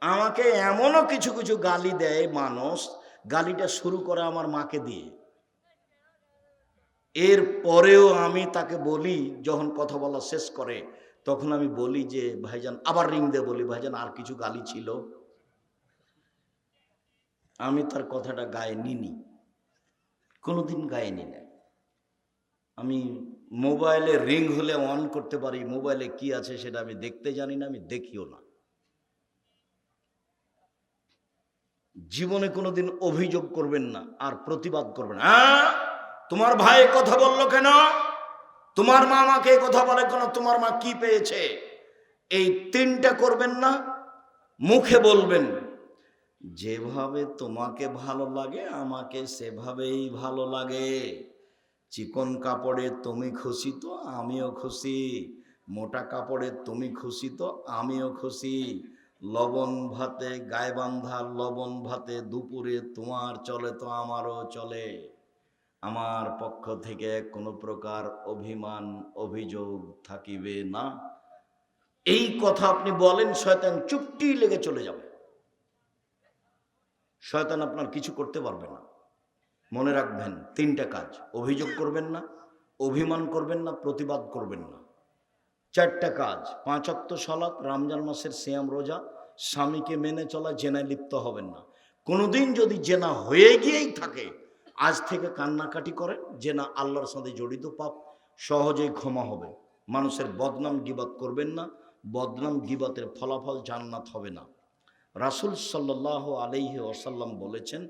আমাকে এমনও কিছু কিছু গালি দেয় মানুষ, গালিটা শুরু করে আমার মাকে দিয়ে। এর পরেও আমি তাকে বলি, যখন কথা বলা শেষ করে তখন আমি বলি যে ভাইজান, আবার রিং দিয়ে বলি, ভাইজান আর কিছু গালি ছিল। আমি তার কথাটা গায়ে নিনি, কোনোদিন গায়ে নি না। আমি মোবাইলে রিং হলে অন করতে পারি, মোবাইলে কি আছে সেটা আমি দেখতে জানি না, আমি দেখিও না। জীবনে কোনোদিন অভিযোগ করবেন না আর প্রতিবাদ করবেন না। তোমার ভাই কথা বললো কেন, তোমার মা আমাকে কথা বলে কেন, তোমার মা কি পেয়েছে, এই 3টা করবেন না। মুখে বলবেন, যেভাবে তোমাকে ভালো লাগে আমাকে সেভাবেই ভালো লাগে। চিকন কাপড়ে তুমি খুশি তো আমিও খুশি, মোটা কাপড়ে তুমি খুশি তো আমিও খুশি। লবণ ভাতে গায়ে বান্ধা লবণ ভাতে দুপুরে তোমার চলে তো আমারও চলে। আমার পক্ষ থেকে কোনো প্রকার অভিমান অভিযোগ থাকিবে না। এই কথা আপনি বলেন, শয়তান চুপটি লেগে চলে যাবে। শয়তান আপনার কিছু করতে পারবে না। মনে রাখবেন 3টা কাজ, অভিযোগ করবেন না, অভিমান করবেন না, প্রতিবাদ করবেন না। 4টা কাজ, 5 ওয়াক্ত সালাত, রমজান মাসের সিয়াম রোজা, স্বামীকে মেনে চলা, জেনায় লিপ্ত হবেন না। কোনোদিন যদি জেনা হয়ে গিয়েই থাকে, আজ থেকে কান্নাকাটি করেন, জেনা আল্লাহর সাথে জড়িত পাপ, সহজেই ক্ষমা হবে। মানুষের বদনাম গীবাত করবেন না, বদনাম গীবাতের ফলাফল জান্নাত হবে না। রাসূল সাল্লাল্লাহু আলাইহি ওয়াসাল্লাম বলেছেন,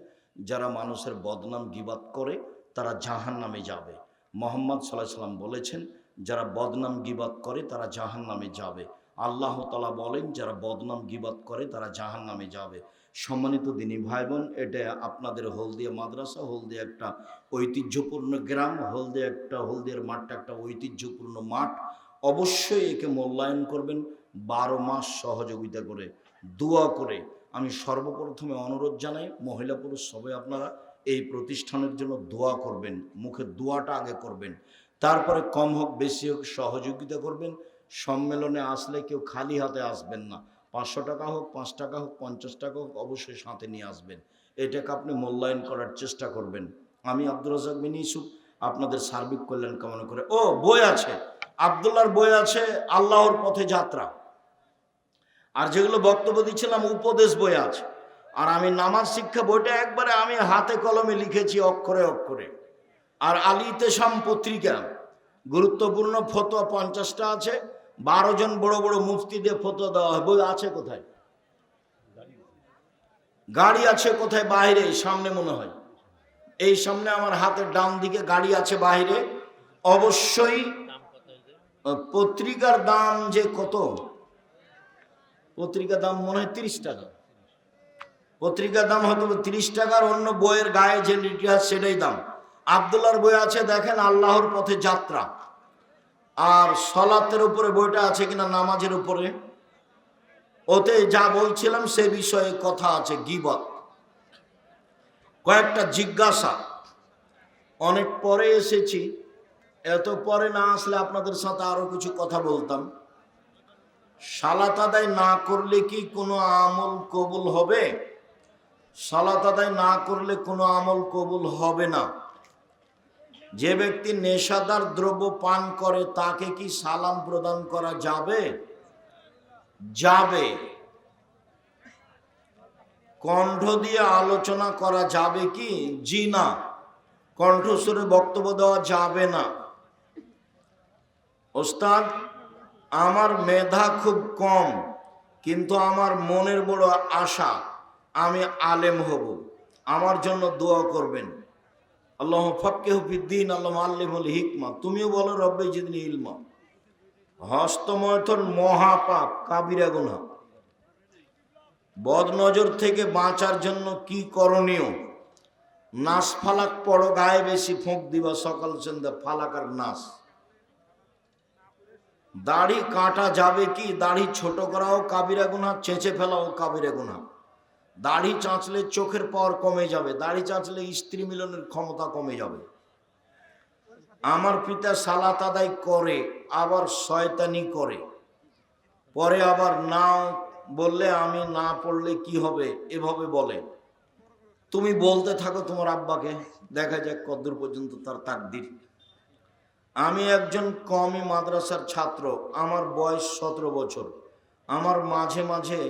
যারা মানুষের বদনাম গীবাত করে তারা জাহান্নামে যাবে। মুহাম্মদ সাল্লাল্লাহু আলাইহি ওয়াসাল্লাম বলেছেন, যারা বদনাম গীবাত করে তারা জাহান্নামে যাবে। আল্লাহ তাআলা বলেন, যারা বদনাম গীবাত করে তারা জাহান্নামে যাবে। সম্মানিত দিনী ভাই বোন, এটা আপনাদের হলদিয়া মাদ্রাসা, হলদিয়া একটা ঐতিহ্যপূর্ণ গ্রাম, হলদিয়ার মাঠটা একটা ঐতিহ্যপূর্ণ মাঠ। অবশ্যই একে মূল্যায়ন করবেন, 12 মাস সহযোগিতা করে, দোয়া করে। আমি সর্বপ্রথমে অনুরোধ জানাই, মহিলা পুরুষ সবাই আপনারা এই প্রতিষ্ঠানের জন্য দোয়া করবেন, মুখে দোয়াটা আগে করবেন, তারপরে কম হোক বেশি হোক সহযোগিতা করবেন। সম্মেলনে আসলে কেউ খালি হাতে আসবেন না, 500 টাকা হোক, 5 টাকা হোক, 50 টাকা হোক, অবশ্যই সাথে নিয়ে আসবেন। এটাকে আপনি মূল্যায়ন করার চেষ্টা করবেন। আমি আব্দুর রাজ্জাক বিন ইউসুফ আপনাদের সার্বিক কল্যাণ কামনা করে। ও বই আছে, আব্দুল্লাহর বই আছে, আল্লাহর পথে যাত্রা, আর যেগুলো বক্তব্য দিচ্ছিলাম উপদেশ বই আছে। আর আমি নামাজ শিক্ষা বইটা একবারে আমি হাতে কলমে লিখেছি অক্ষরে অক্ষরে। আর আল ইতেশাম পত্রিকা, গুরুত্বপূর্ণ ফতোয়া 50টা আছে, 12 জন বড় বড় মুফতি দিয়ে ফতোয়া দেওয়া হয়। বই আছে কোথায়? গাড়ি আছে কোথায়? বাইরে, সামনে মনে হয়, এই সামনে আমার হাতের ডান দিকে গাড়ি আছে বাইরে। অবশ্যই পত্রিকার দাম যে কত, পত্রিকার দাম মনে হয় 30 টাকা, পত্রিকার দাম হয়তো 30 টাকার, অন্য বইয়ের গায়ে যে ইতিহাস সেটাই দাম। আব্দুল্লাহর বই আছে দেখেন, আল্লাহর পথে যাত্রা। আর সলাতের উপরে বইটা আছে কিনা, নামাজের উপরে, ওতে যা বলছিলাম সে বিষয়ে কথা আছে, গীবত। কয়েকটা জিজ্ঞাসা, অনেক পরে এসেছি, এত পরে না আসলে আপনাদের সাথে আরো কিছু কথা বলতাম। সালাত আদায় না করলে কি কোনো আমল কবুল হবে? সালাত আদায় না করলে কোনো আমল কবুল হবে না। যে ব্যক্তি নেশাদার দ্রব্য পান করে তাকে কি সালাম প্রদান করা যাবে? যাবে। কণ্ঠ দিয়ে আলোচনা করা যাবে কি? জি না, কণ্ঠস্বরে বক্তব্য দেওয়া যাবে না। ওস্তাদ, আমার মেধা খুব কম, কিন্তু আমার মনের বড় আশা আমি আলেম হব, আমার জন্য দোয়া করবেন। আল্লাহ ফাক্কিহু ফিদ্দীন, আল্লাহ আল্লিমুল হিকমা। তুমিও বলো রব্বে জিদনি ইলমা। হস্তমৈথুন মহাপাপ, কাবিরা গুনাহ। বদনজর থেকে বাঁচার জন্য কি করণীয়? নাস ফালাক পড়ো, গায়ে বেশি ফোঁক দিবা, সকাল সন্ধ্যা ফালাক আর নাস। দাড়ি কাটা যাবে কি? দাড়ি ছোট করাও কাবিরা গুনাহ, চেঁচে ফেলাও কাবিরা গুনাহ। দাড়ি চাঁচলে চোখের পাওয়ার কমে যাবে, দাড়ি চাঁচলে স্ত্রী মিলনের ক্ষমতা কমে যাবে। আমার পিতা সালাত আদায় করে আবার শয়তানি করে, পরে আবার না বললে আমি না পড়লে কি হবে এভাবে বলে। তুমি বলতে থাকো তোমার আব্বাকে, দেখা যাক কতদূর পর্যন্ত তার তাকদীর। আমি একজন কওমি মাদ্রাসার ছাত্র, আমার বয়স 17 বছর। আমার মাঝে মাঝে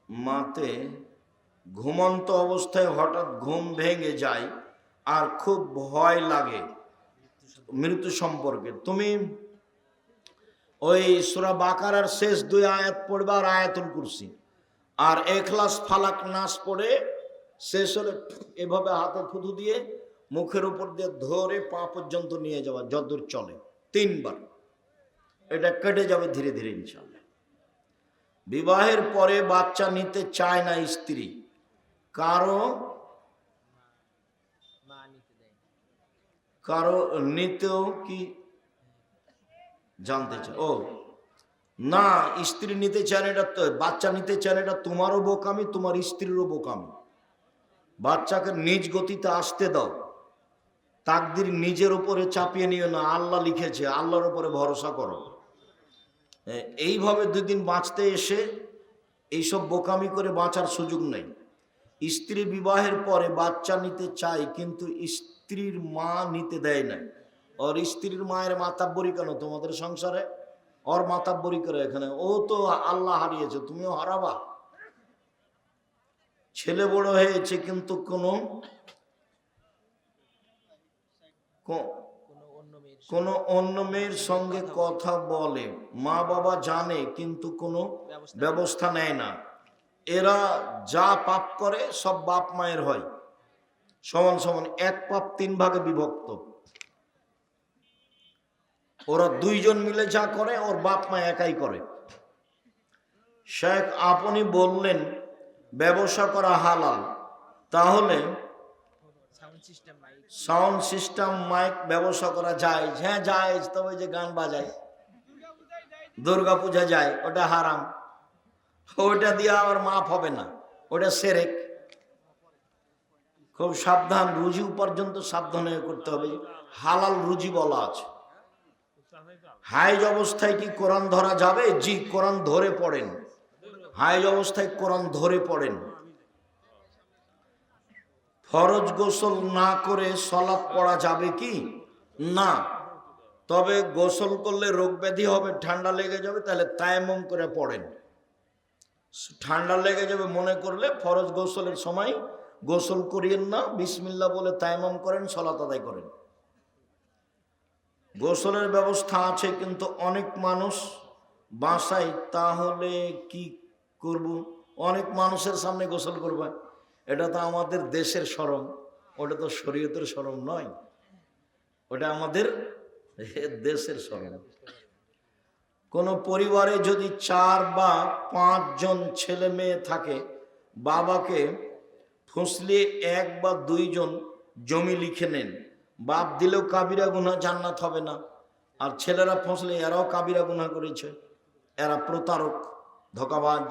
মাতে ঘুমন্ত অবস্থায় হঠাৎ ঘুম ভেঙে যায় আর খুব ভয় লাগে মৃত্যু সম্পর্কে। তুমি ওই সূরা বাকারার শেষ 2 আয়াত পড়বে আর আয়াতুল কুরসি, আর ইখলাস ফালাক নাস পড়ে শেষ হলে এভাবে হাতে ফুঁদু দিয়ে মুখের উপর দিয়ে ধরে পা পর্যন্ত নিয়ে যাওয়া, যতদূর চলে 3 বার। এটা কেটে যাবে ধীরে ধীরে ইনশাআল্লাহ। বিবাহের পরে বাচ্চা নিতে চায় না স্ত্রী, কারো নিতেও কি জানতে চায়? ও না, স্ত্রী নিতে চায় না, এটা তো বাচ্চা নিতে চায় না, এটা তোমারও বোকামি, তোমার স্ত্রীরও বোকামি। বাচ্চাকে নিজ গতিতে আসতে দাও, তাকদির নিজের উপরে চাপিয়ে নিও না। আল্লাহ লিখেছে, আল্লাহর উপরে ভরসা করো। এইভাবে 2 দিন বাঁচতে এসে এইসব বোকামি করে বাঁচার সুযোগ নেই। স্ত্রী বিবাহের পরে বাচ্চা নিতে চায়, কিন্তু স্ত্রীর মা নিতে দেয় না। ওর স্ত্রীর মায়ের মাতাব্বরি কেন তোমাদের সংসারে? ওর মাতাব্বরি করে এখানে, ও তো আল্লাহ হারিয়েছে, তুমিও হারাবা। ছেলে বড় হয়েছে কিন্তু কোনো অন্য মেয়ের সঙ্গে কথা বলে, মা বাবা জানে কিন্তু কোনো ব্যবস্থা নেয় না। এরা যা পাপ করে সব বাপ মায়ের হয়, সমান সমান। 1 পাপ 3 ভাগে বিভক্ত। ওরা 2 জন মিলে যা করে ওর বাপ মা একাই করে। শেখ আপনি বললেন ব্যবসা করা হালাল, তাহলে সাউন্ড সিস্টেম মাইক ব্যবসা করা যায়, হ্যাঁ যায়, তবে যে গান বাজায় দুর্গা পূজা যায়, ওটা হারাম, ওটা দিয়ে আবার মাফ হবে না, ওটা সেরেক। খুব সাবধান, রুজি উপার্জন তো সাবধানে করতে হবে। হালাল রুজি বলা আছে। হাইজ অবস্থায় কি কোরআন ধরা যাবে? জি, কোরআন ধরে পড়েন। হাইজ অবস্থায় কোরআন ধরে পড়েন। ফরজ গোসল না করে সালাত পড়া যাবে কি? না। তবে গোসল করলে রোগ ব্যাধি হবে, ঠান্ডা লেগে যাবে, তাহলে তায়াম্মুম করে পড়েন। ঠান্ডা লেগে যাবে মনে করলে ফরজ গোসলের সময় গোসল করিয়েন না, বিসমিল্লাহ বলে তায়াম্মুম করেন, সালাত আদায় করেন। গোসলের ব্যবস্থা আছে, কিন্তু অনেক মানুষ বাসায়, তাহলে কি করব? অনেক মানুষের সামনে গোসল করবা, এটা তো আমাদের দেশের শরম, ওটা তো শরীয়তের শরম নয়, ওটা আমাদের দেশের শরম। কোন পরিবারে যদি 4 বা 5 জন ছেলে মেয়ে থাকে, বাবাকে ফুসলিয়ে 1 বা 2 জন জমি লিখে নেন, বাপ দিলেও কাবিরা গুনাহ, জান্নাত হবে না। আর ছেলেরা ফসলে এরাও কাবিরা গুনাহ করেছে, এরা প্রতারক, ধোঁকাবাজ।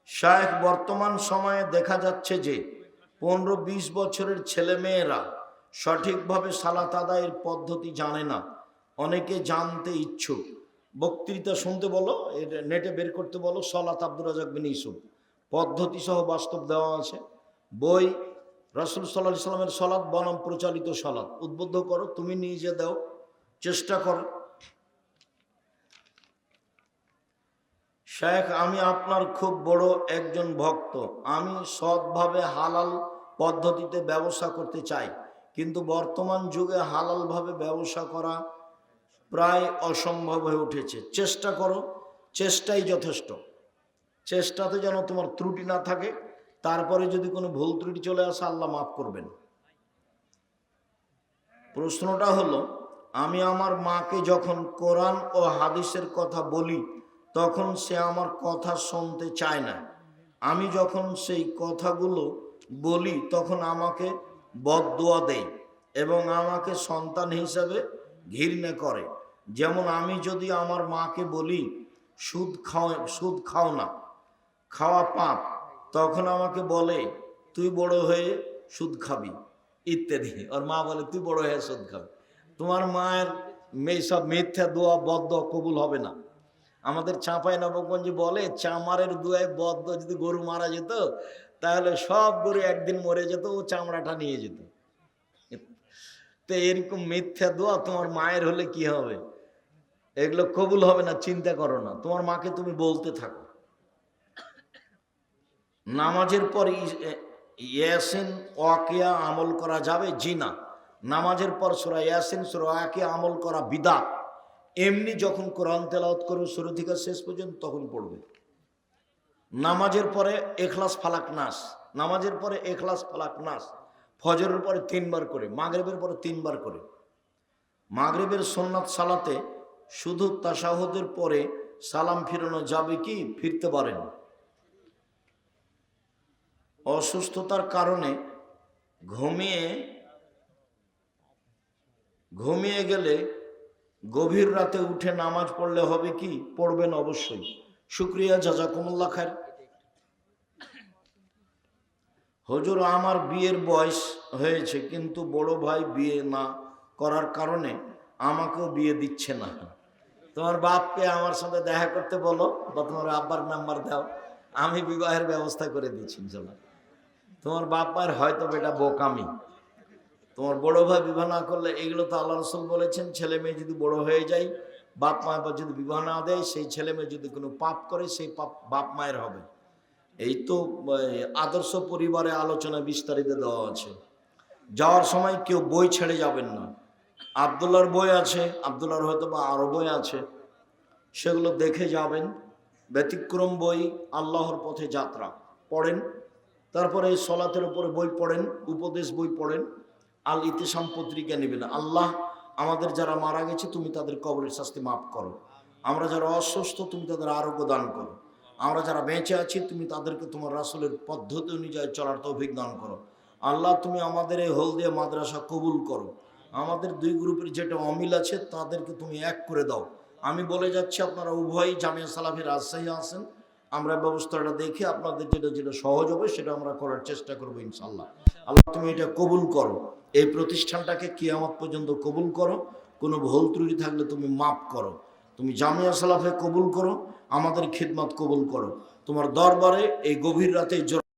শায়েখ, বর্তমান সময়ে দেখা যাচ্ছে যে 15-20 বছরের ছেলে মেয়েরা সঠিকভাবে সালাত আদায়ের পদ্ধতি জানে না, অনেকে জানতে ইচ্ছুক। বক্তৃতা শুনতে বলো, এটা নেটে বের করতে বলো, সালাত আব্দুর রাজাক বিন ইউসুফ, পদ্ধতি সহ বাস্তব দেওয়া আছে। বই রাসূল সাল্লাল্লাহু আলাইহি সাল্লামের সালাত বনাম প্রচালিত সালাত, উদ্বুদ্ধ করো, তুমি নিজে দাও, চেষ্টা করো। শেখ, আমি আপনার খুব বড় একজন ভক্ত। আমি সৎভাবে হালাল পদ্ধতিতে ব্যবসা করতে চাই, কিন্তু বর্তমান যুগে হালালভাবে ব্যবসা করা প্রায় অসম্ভব হয়ে উঠেছে। চেষ্টা করো, চেষ্টাই যথেষ্ট। চেষ্টাতে যেন তোমার ত্রুটি না থাকে, তারপরে যদি কোনো ভুল ত্রুটি চলে আসে আল্লাহ মাফ করবেন। প্রশ্নটা হলো, আমি আমার মাকে যখন কোরআন ও হাদিসের কথা বলি তখন সে আমার কথা শুনতে চায় না। আমি যখন সেই কথাগুলো বলি তখন আমাকে বদদুয়া দেয় এবং আমাকে সন্তান হিসাবে ঘৃণা করে। যেমন আমি যদি আমার মাকে বলি সুদ খাও না, খাওয়া পাপ, তখন আমাকে বলে তুই বড় হয়ে সুদ খাবি ইত্যাদি। ওর মা বলে তুই বড় হয়ে সুদ খাবি। তোমার মায়ের সব মিথ্যা দোয়া বদদোয়া কবুল হবে না। আমাদের চাঁপাইনবাবগঞ্জে বলে, চামারের দোয়ায় বদদোয়া, যদি গরু মারা যেত তাহলে সব গরু একদিন মরে যেত, ও চামড়াটা নিয়ে যেত। তো এরকম মিথ্যা দোয়া তোমার মায়ের হলে কি হবে? এগুলো কবুল হবে না, চিন্তা করো না। তোমার মাকে তুমি বলতে থাকো। নামাজের পর ইয়াসিন ওয়াকিয়া আমল করা যাবে? জি না। নামাজের পর সূরা ইয়াসিন, সূরা ওয়াকিয়া আমল করা বিদআত। এমনি যখন কোরআন তেলাওয়াত করবে শুরু থেকে শেষ পর্যন্ত তখন পড়বে। নামাজের পরে ইখলাস ফালাক নাস, নামাজের পরে ইখলাস ফালাক নাস, ফজরের পরে 3 বার করে, মাগরিবের পরে 3 বার করে। মাগরিবের সুন্নাত সালাতে শুধু তাশাহুদের পরে সালাম ফিরানো যাবে কি? ফিরতে পারেন। অসুস্থতার কারণে ঘুমিয়ে গেলে গভীর রাতে উঠে নামাজ পড়লে হবে কি? পড়বেন অবশ্যই। শুকরিয়া, জাযাকুমুল্লাহ খায়ের। হুজুর, আমার বিয়ের বয়স হয়েছে, কিন্তু বড় ভাই বিয়ে না করার কারণে আমাকেও বিয়ে দিচ্ছে না। তোমার বাপকে আমার সাথে দেখা করতে বলো, বা তোমার আব্বার নাম্বার দাও, আমি বিবাহের ব্যবস্থা করে দিচ্ছি। তোমার বাপ মায়ের হয়তো বেটা বোকামি, তোমার বড় ভাই বিবাহ না করলে, এগুলো তো আল্লাহ রাসূল বলেছেন, ছেলে মেয়ে যদি বড় হয়ে যায়, বাপ মা যদি বিবাহ না দেয়, সেই ছেলে মেয়ে যদি কোনো পাপ করে, সেই পাপ বাপ মায়ের হবে। এই তো আদর্শ পরিবারে আলোচনা বিস্তারিত দেওয়া আছে। যাওয়ার সময় কেউ বই ছেড়ে যাবেন না। আব্দুল্লাহর বই আছে, আব্দুল্লাহর হয়তো বা আরো বই আছে, সেগুলো দেখে যাবেন। ব্যতিক্রম বই, আল্লাহর পথে যাত্রা পড়েন। তারপরে সলাতের উপরে বই পড়েন, উপদেশ বই পড়েন। আল ইতিসাম পত্রিকা নেবেন। আল্লাহ, আমাদের যারা মারা গেছে তুমি তাদের কবরের শাস্তি মাফ করো। আমরা যারা অসুস্থ তুমি তাদের আরোগ্য দান করো। আমরা যারা বেঁচে আছি তুমি তাদেরকে তোমার রাসূলের পদ্ধতি অনুযায়ী চলার তৌফিক দান করো। আল্লাহ তুমি আমাদের এই হলদিয়া মাদ্রাসা কবুল করো। আমাদের দুই গ্রুপের যেটা অমিল আছে তাদেরকে তুমি এক করে দাও। আমি বলে যাচ্ছি আপনারা উভয়ই জামিয়া সালাফি রাজশাহী আছেন, আমরা ব্যবস্থাটা দেখে আপনাদের যেটা যেটা সহজ হবে সেটা আমরা করার চেষ্টা করবো ইনশাল্লাহ। আল্লাহ তুমি এটা কবুল করো, এই প্রতিষ্ঠানটাকে কিয়ামত পর্যন্ত কবুল করো। কোনো ভুল ত্রুটি থাকলে তুমি মাফ করো। তুমি জামিয়া সালাফে কবুল করো, আমাদের খিদমত কবুল করো। তোমার দরবারে এই গভীর রাতে